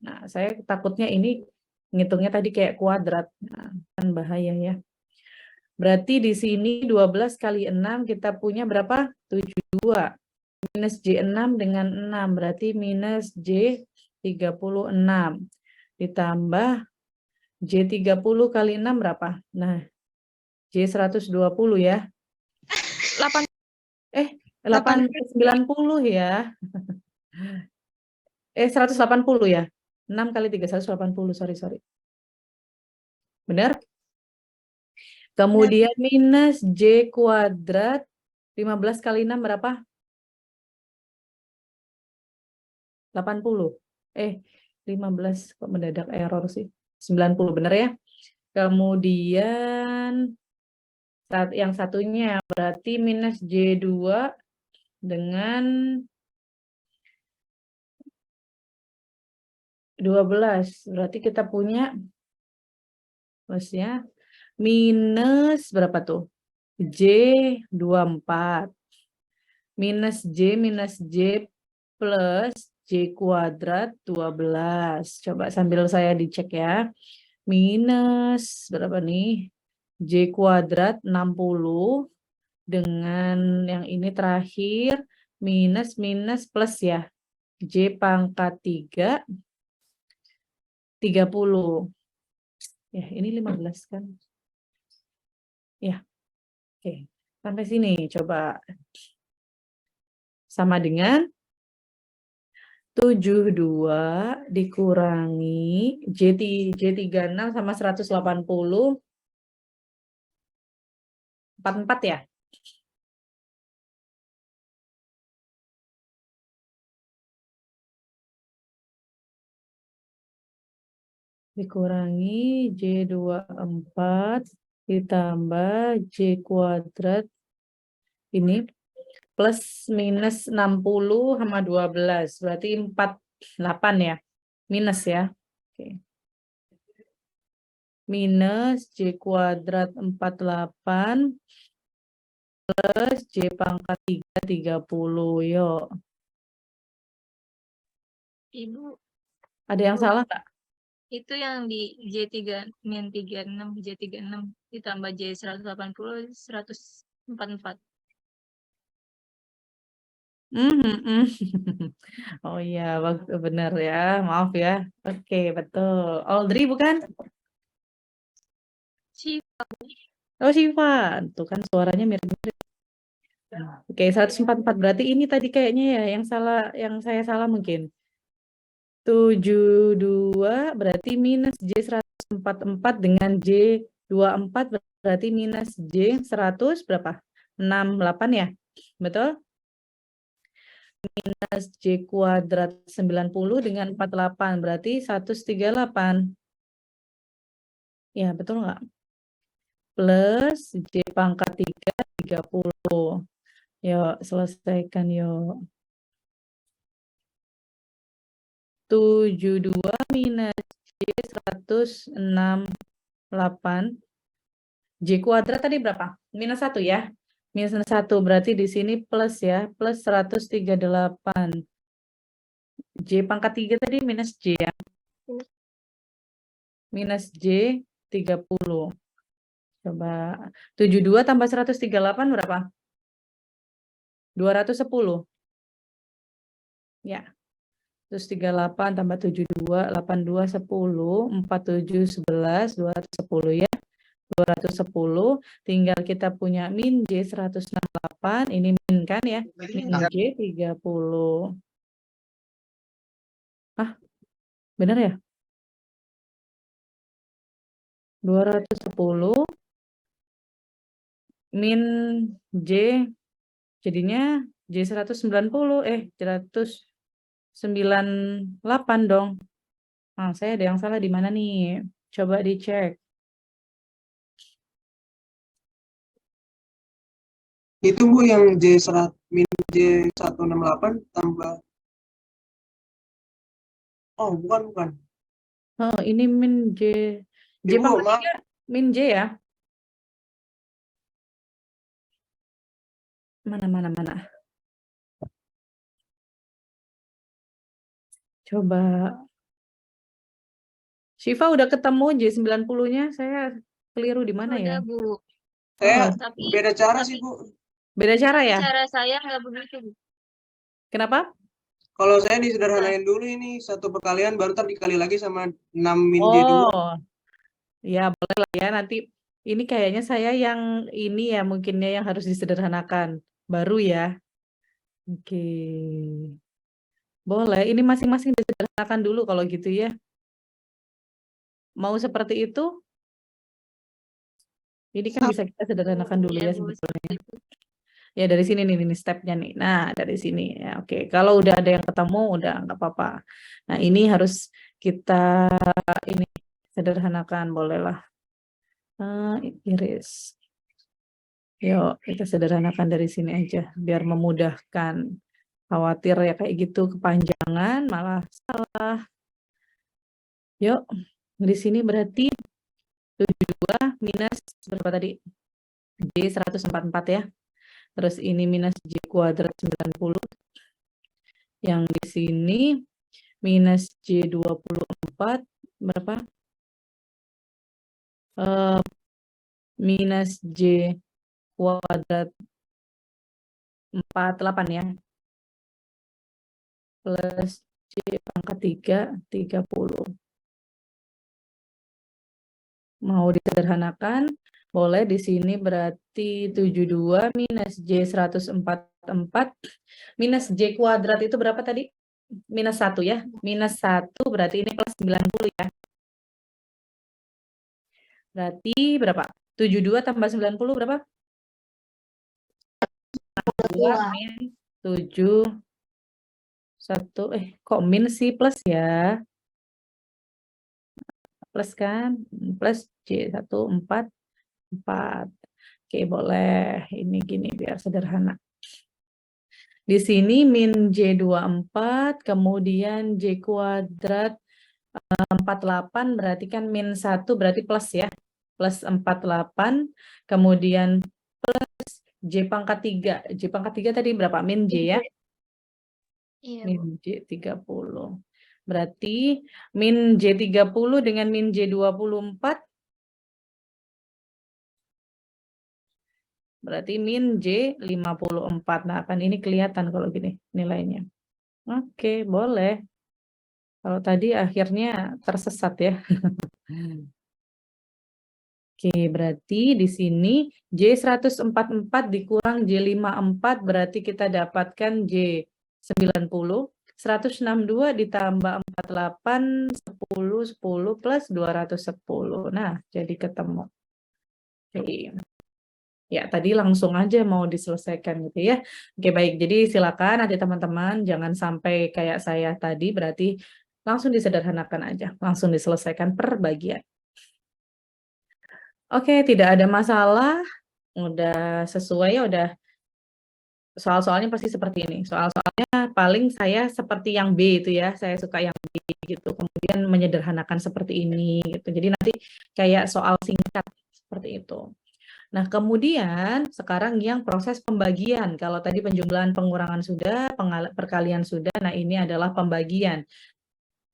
A: Nah, saya takutnya ini ngitungnya tadi kayak kuadrat, nah, kan bahaya ya. Berarti di sini 12 kali 6 kita punya berapa? 72. Minus J6 dengan 6, berarti minus J36. Ditambah J30 kali 6 berapa? Nah, J120 ya. 890 ya. 180 ya. 6 kali 3, 180. Sorry. Benar? Kemudian minus J kuadrat 15 kali 6 berapa? 80. 15 kok mendadak error sih. 90 benar ya. Kemudian yang satunya berarti minus J2 dengan 12. Berarti kita punya plusnya minus berapa tuh? J24 minus J plus J kuadrat 12. Coba sambil saya dicek ya. Minus berapa nih? J kuadrat 60 dengan yang ini terakhir minus plus ya. J pangkat 3 30. Ya, ini 15 kan. Ya. Oke. Sampai sini coba. Sama dengan 72 dikurangi J36 sama 180 44 ya. Dikurangi J24 ditambah J kuadrat ini plus minus 60 sama 12 berarti 48 ya. Minus ya. Oke. Minus J kuadrat 48 plus J pangkat 3 30. Yuk.
D: Ibu,
A: Ada yang salah nggak?
D: itu yang di J3 min 36 J36 ditambah J180 144.
A: Oh iya, benar ya. Maaf ya. Oke, betul. Audrey bukan?
D: Syifa.
A: Oh, Syifa. Tuh kan suaranya mirip-mirip. Oke, 144 berarti ini tadi kayaknya ya yang saya salah mungkin. 72 berarti minus J144 dengan J24 berarti minus J100 berapa? 68 ya? Betul? Minus J kuadrat 90 dengan 48 berarti 138. Ya, betul nggak? Plus J pangkat 3 30. Yuk, selesaikan yuk. 72 minus J 168. J kuadrat tadi berapa? Minus 1 ya. Minus 1 berarti di sini plus ya. Plus 138. J pangkat 3 tadi minus J ya. Minus J 30. Coba 72 tambah 138 berapa? 210. Ya. Terus 38 tambah 72, 82, 10, 47, 11, 210 ya. 210, tinggal kita punya min J 168, ini min kan ya, min J 30. Benar ya? 210 min J, jadinya J 190, 198 dong. Nah, saya ada yang salah di mana nih? Coba dicek.
B: Itu Bu yang min J168 tambah. Oh, bukan.
A: Oh, ini min J. J
B: Ibu,
A: pangkat
B: maaf.
A: 3 min J ya? Mana? Coba. Syifa udah ketemu J90-nya, saya keliru di mana ya?
D: Udah, Bu.
B: Saya
D: Tapi
B: beda cara sih Bu.
A: Beda cara ya?
D: cara saya nggak begitu, Bu.
A: Kenapa?
B: Kalau saya disederhanain dulu ini satu perkalian baru ntar dikali lagi sama 6 min J2.
A: Oh, ya boleh lah ya nanti. Ini kayaknya saya yang ini ya mungkinnya yang harus disederhanakan. Baru ya. Oke. Boleh, ini masing-masing disederhanakan dulu kalau gitu ya. Mau seperti itu? Ini kan bisa kita sederhanakan dulu
D: Iya,
A: ya
D: Bu.
A: sebetulnya. Ya dari sini nih, ini stepnya nih. Nah dari sini ya, oke. Kalau udah ada yang ketemu udah nggak apa-apa. Nah ini harus kita ini sederhanakan, bolehlah. Iris. Yuk kita sederhanakan dari sini aja biar memudahkan. Khawatir ya kayak gitu kepanjangan malah salah. Yuk di sini berarti 72 minus berapa tadi? J 144 ya. Terus ini minus J kuadrat 90. Yang di sini minus J 24 berapa? Minus J kuadrat 48 ya. Plus J pangkat 3, 30. Mau disederhanakan? Boleh di sini berarti 72 minus J 144 minus J kuadrat itu berapa tadi? Minus 1 ya. Minus 1 berarti ini plus 90 ya. Berarti berapa? 72 tambah 90 berapa? 2 min 7 1 kok min sih plus ya? Plus kan? Plus J 144. Oke, boleh. Ini gini biar sederhana. Di sini min J 24, kemudian J kuadrat 48 berarti kan min 1 berarti plus ya. Plus 48, kemudian plus J pangkat 3. J pangkat 3 tadi berapa? Min J ya?
C: Iya, Bu.
A: Min J 30. Berarti min J 30 dengan min J 24 berarti min J 54. Nah, kan ini kelihatan kalau gini nilainya. Oke, boleh. Kalau tadi akhirnya tersesat ya. Oke, berarti di sini J 144 dikurang J 54 berarti kita dapatkan J 90. 162 ditambah 48, 10, 10 plus 210. Nah, jadi ketemu. Oke. Ya, tadi langsung aja mau diselesaikan gitu ya. Oke, baik. Jadi silakan nanti teman-teman jangan sampai kayak saya tadi, berarti langsung disederhanakan aja. Langsung diselesaikan per bagian. Oke, tidak ada masalah. Udah sesuai ya, udah. Soal-soalnya pasti seperti ini. Soal-soalnya paling saya seperti yang B itu ya. Saya suka yang B gitu. Kemudian menyederhanakan seperti ini gitu. Jadi nanti kayak soal singkat seperti itu. Nah, kemudian sekarang yang proses pembagian. Kalau tadi penjumlahan pengurangan sudah, perkalian sudah, nah ini adalah pembagian.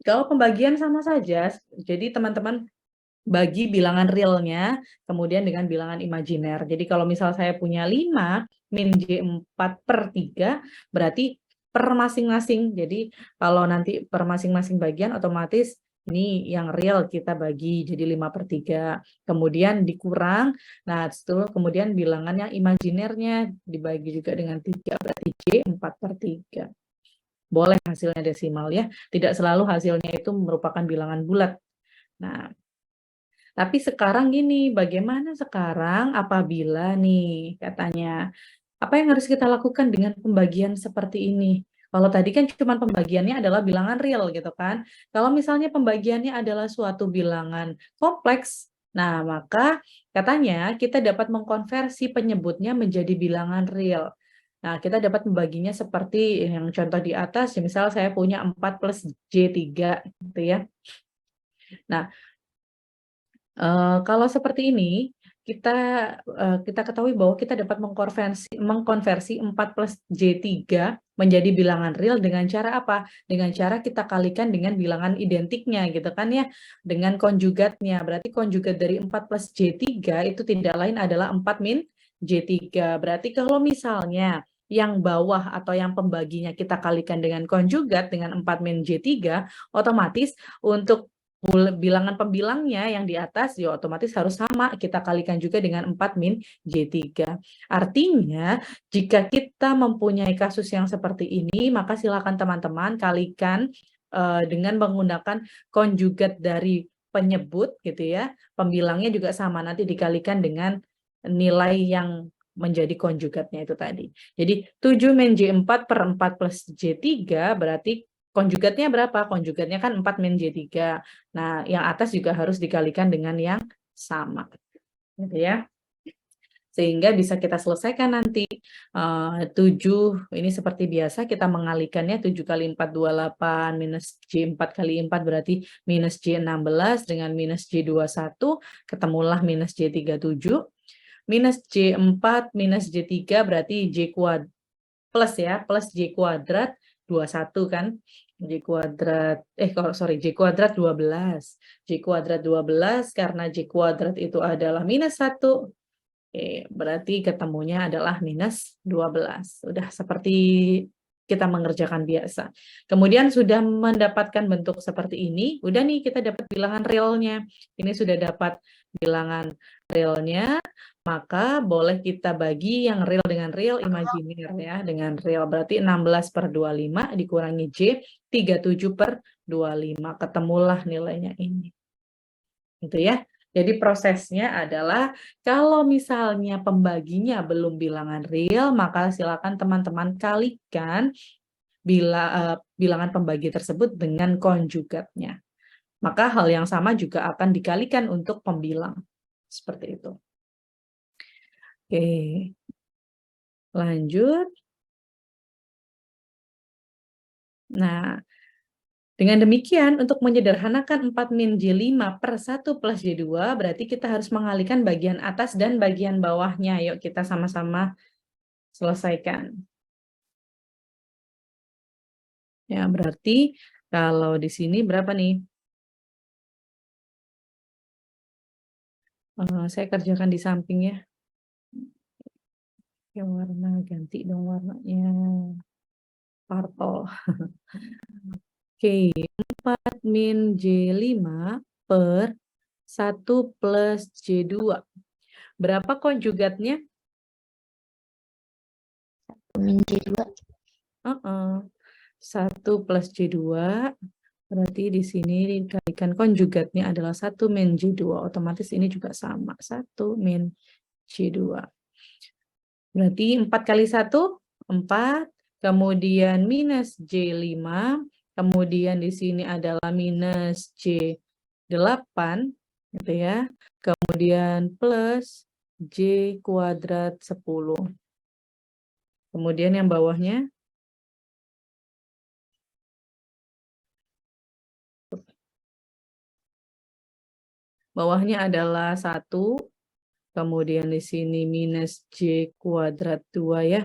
A: Kalau pembagian sama saja, jadi teman-teman bagi bilangan realnya, kemudian dengan bilangan imajiner. Jadi kalau misal saya punya 5, min J 4/3, berarti per masing-masing. Jadi kalau nanti per masing-masing bagian otomatis ini yang real kita bagi jadi 5/3, kemudian dikurang, nah itu kemudian bilangan yang imajinernya dibagi juga dengan 3, berarti J 4/3. Boleh hasilnya desimal ya, tidak selalu hasilnya itu merupakan bilangan bulat. Nah, tapi sekarang gini, bagaimana sekarang apabila nih katanya, apa yang harus kita lakukan dengan pembagian seperti ini? Kalau tadi kan cuma pembagiannya adalah bilangan real gitu kan. Kalau misalnya pembagiannya adalah suatu bilangan kompleks, nah maka katanya kita dapat mengkonversi penyebutnya menjadi bilangan real. Nah, kita dapat membaginya seperti yang contoh di atas, ya, misal saya punya 4 plus J3 gitu ya. Nah, kalau seperti ini, kita ketahui bahwa kita dapat mengkonversi 4 plus J3 menjadi bilangan real dengan cara apa? Dengan cara kita kalikan dengan bilangan identiknya gitu kan ya, dengan konjugatnya. Berarti konjugat dari 4 plus J3 itu tidak lain adalah 4 min J3. Berarti kalau misalnya yang bawah atau yang pembaginya kita kalikan dengan konjugat dengan 4 min J3, otomatis untuk bilangan pembilangnya yang di atas ya otomatis harus sama. Kita kalikan juga dengan 4 min J3. Artinya, jika kita mempunyai kasus yang seperti ini, maka silakan teman-teman kalikan dengan menggunakan konjugat dari penyebut gitu ya. Pembilangnya juga sama, nanti dikalikan dengan nilai yang menjadi konjugatnya itu tadi. Jadi 7 min J4 per 4 plus J3 berarti konjugatnya berapa? Konjugatnya kan 4 min J3. Nah, yang atas juga harus dikalikan dengan yang sama. Gitu ya. Sehingga bisa kita selesaikan nanti 7, ini seperti biasa kita mengalikannya 7 kali 4, 28, minus J4 kali 4 berarti minus J16 dengan minus J21, ketemulah minus J37. Minus J4 minus J3 berarti J kuadrat plus ya, plus J kuadrat 21 kan. J kuadrat, J kuadrat 12. J kuadrat 12 karena J kuadrat itu adalah minus 1. Oke, berarti ketemunya adalah minus 12. Udah seperti kita mengerjakan biasa. Kemudian sudah mendapatkan bentuk seperti ini, udah nih kita dapat bilangan realnya. Ini sudah dapat bilangan realnya, maka boleh kita bagi yang real dengan real, imajiner ya, dengan real. Berarti 16 per 25 dikurangi J, 37 per 25. Ketemulah nilainya ini. Gitu ya. Jadi prosesnya adalah kalau misalnya pembaginya belum bilangan real, maka silakan teman-teman kalikan bilangan pembagi tersebut dengan konjugatnya. Maka hal yang sama juga akan dikalikan untuk pembilang. Seperti itu. Oke. Lanjut. Nah, dengan demikian, untuk menyederhanakan 4 min J5 per 1 plus J2, berarti kita harus mengalihkan bagian atas dan bagian bawahnya. Yuk kita sama-sama selesaikan. Ya, berarti kalau di sini berapa nih? Saya kerjakan di samping ya. Yang warna, ganti dong warnanya. Purple. Oke, 4 min J5 per 1 plus J2. Berapa konjugatnya?
C: Min J2.
A: 1 plus J2, berarti di sini dikalikan konjugatnya adalah 1 min J2. Otomatis ini juga sama, 1 min J2. Berarti 4 kali 1, 4. Kemudian minus J5, kemudian di sini adalah minus J8, gitu ya. Kemudian plus J kuadrat 10. Kemudian yang bawahnya, adalah 1, kemudian di sini minus J kuadrat 2 ya.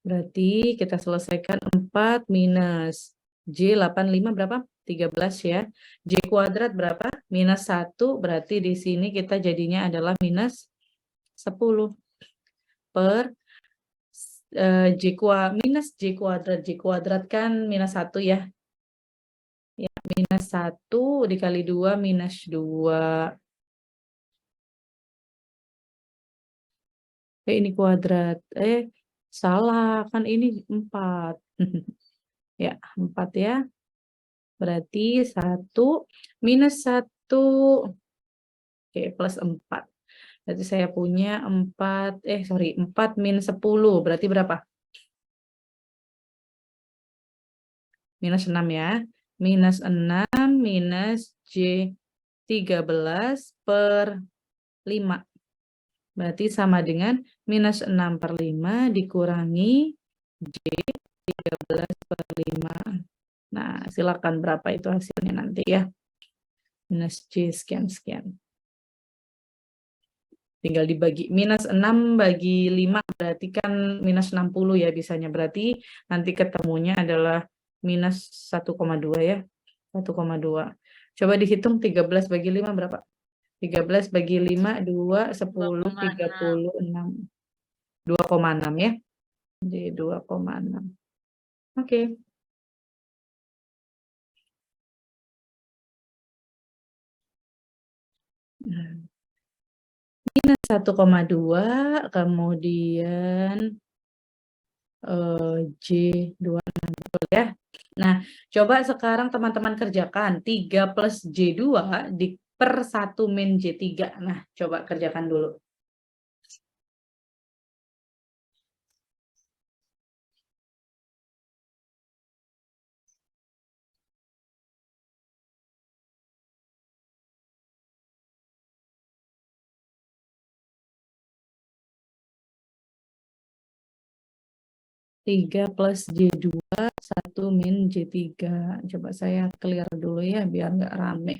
A: Berarti kita selesaikan 4 minus J85 berapa? 13 ya. J kuadrat berapa? Minus 1, berarti di sini kita jadinya adalah minus 10 per minus J kuadrat kan minus 1 ya. Ya, minus 1 dikali 2 minus 2. Ini kuadrat. Salah, kan ini 4. Ya, 4 ya. Berarti 1 minus 1. Oke, plus 4. Berarti saya punya 4 min 10. Berarti berapa? Minus 6 ya. Minus 6 minus J13 per 5. Berarti sama dengan minus 6 per 5 dikurangi J13 per 5. Nah, silakan berapa itu hasilnya nanti ya. Minus J sekian-sekian. Tinggal dibagi. Minus 6 bagi 5 berarti kan minus 60 ya bisanya. Berarti nanti ketemunya adalah minus 1,2 ya. 1,2. Coba dihitung 13 bagi 5 berapa? 13 bagi 5, 2, 10, 36. 2,6 ya. Jadi 2,6. Oke. Nah, minus 1,2 kemudian J26 betul ya. Nah, coba sekarang teman-teman kerjakan 3 plus J2 per 1 min J3. Nah, coba kerjakan dulu. Tiga plus J2, 1 min J3. Coba saya clear dulu ya, biar nggak rame.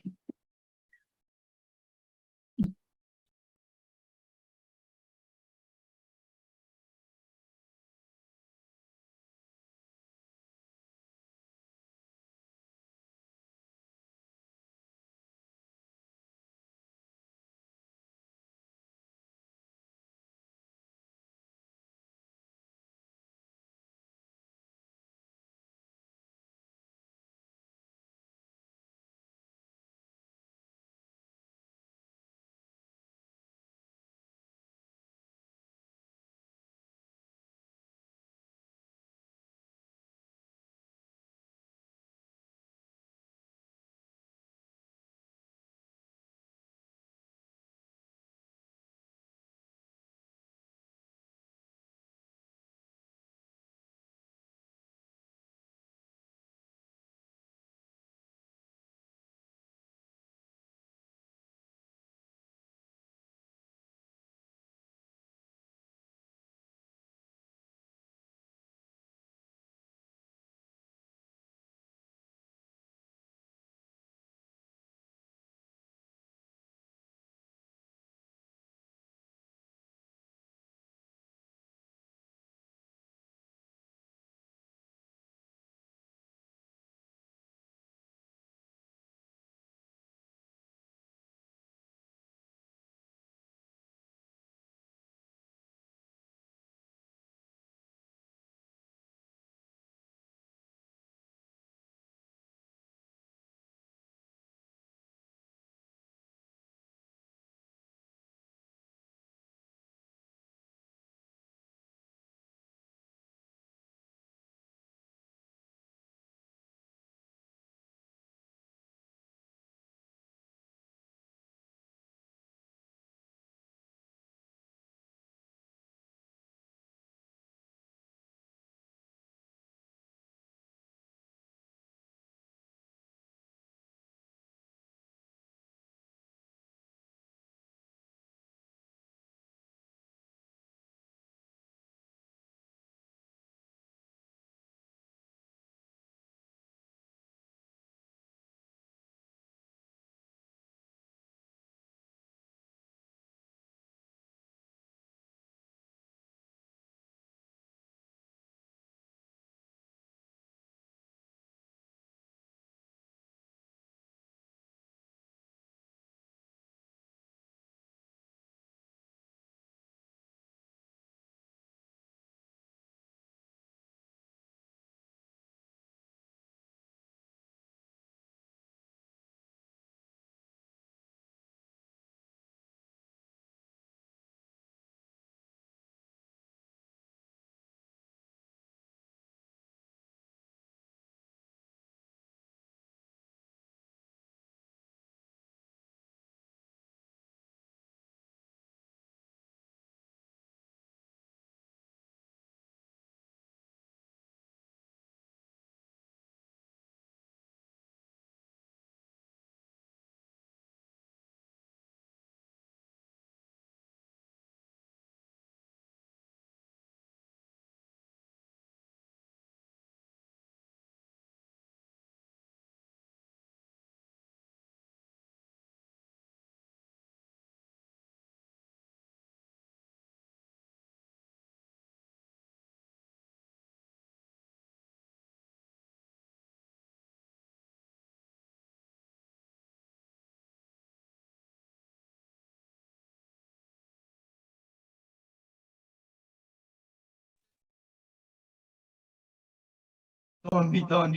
F: Ton.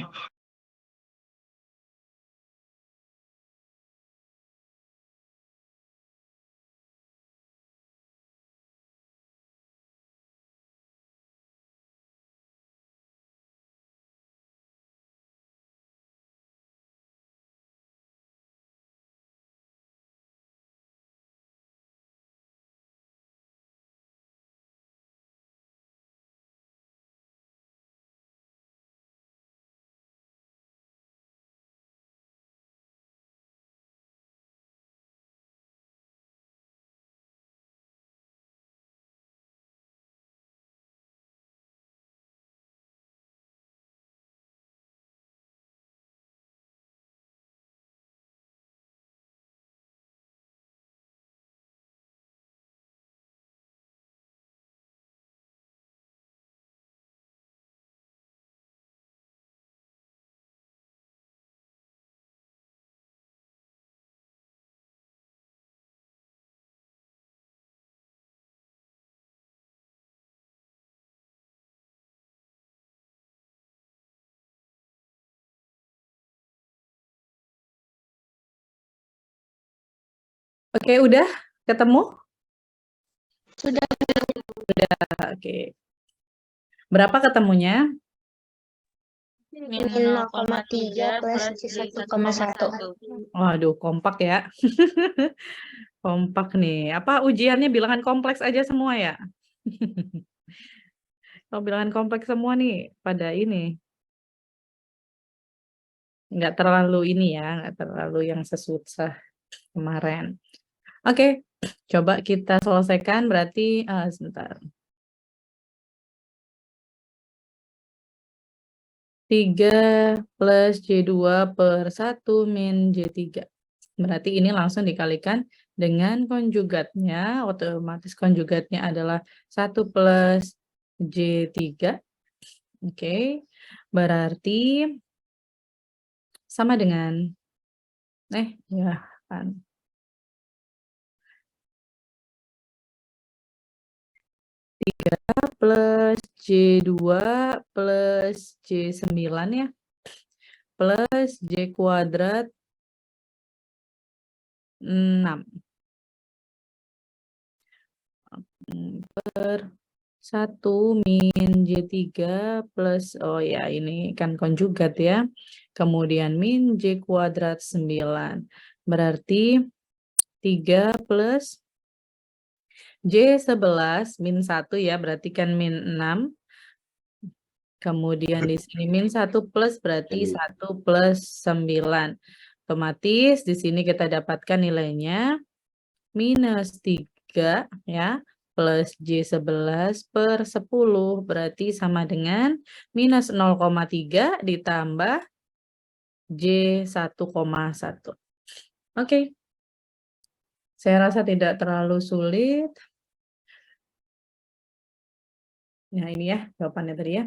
A: Oke, udah ketemu?
C: Sudah.
A: Oke. Berapa ketemunya?
D: Min
E: Min
D: 0,3
E: plus
D: plus
E: J
D: J
C: 1,1.
D: 1,1.
A: Waduh, kompak ya. Kompak nih. Apa ujiannya bilangan kompleks aja semua ya? Kalau bilangan kompleks semua nih pada ini. Nggak terlalu ini ya, nggak terlalu yang sesusah kemarin. Oke, coba kita selesaikan berarti sebentar. 3 plus J2 per 1 min J3. Berarti ini langsung dikalikan dengan konjugatnya, otomatis konjugatnya adalah 1 plus J3. Oke, berarti sama dengan, ya kan. Plus J2 plus J9 ya, plus J kuadrat 6 per 1 min J3 plus, oh ya ini kan konjugat ya, kemudian min J kuadrat 9. Berarti 3 plus J11 min 1 ya, berarti kan min 6. Kemudian di sini min 1 plus berarti 1 plus 9. Otomatis di sini kita dapatkan nilainya minus 3 ya, plus J11 per 10 berarti sama dengan minus 0,3 ditambah J1,1. Oke. Saya rasa tidak terlalu sulit. Nah, ini ya jawabannya tadi ya.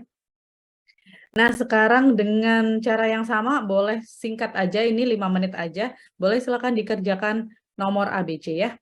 A: Nah, sekarang dengan cara yang sama, boleh singkat aja, ini 5 menit aja. Boleh silakan dikerjakan nomor ABC ya.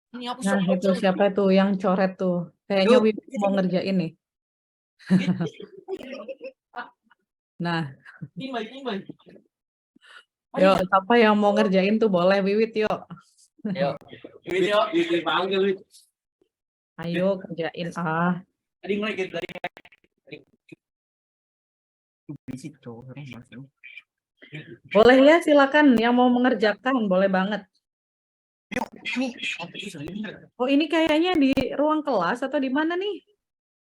A: Nah, itu siapa tuh yang coret tuh? Kayaknya
F: Yuk.
A: Wiwi mau ngerjain nih. Nah,
F: Timbal.
A: yuk, siapa yang mau ngerjain tuh boleh Wiwit yuk.
F: Yuk, panggil Wit.
A: Ayo kerjain ah.
F: Tadi mulai dari
A: Boleh ya, silakan yang mau mengerjakan, boleh banget. Oh, ini kayaknya di ruang kelas atau di mana nih?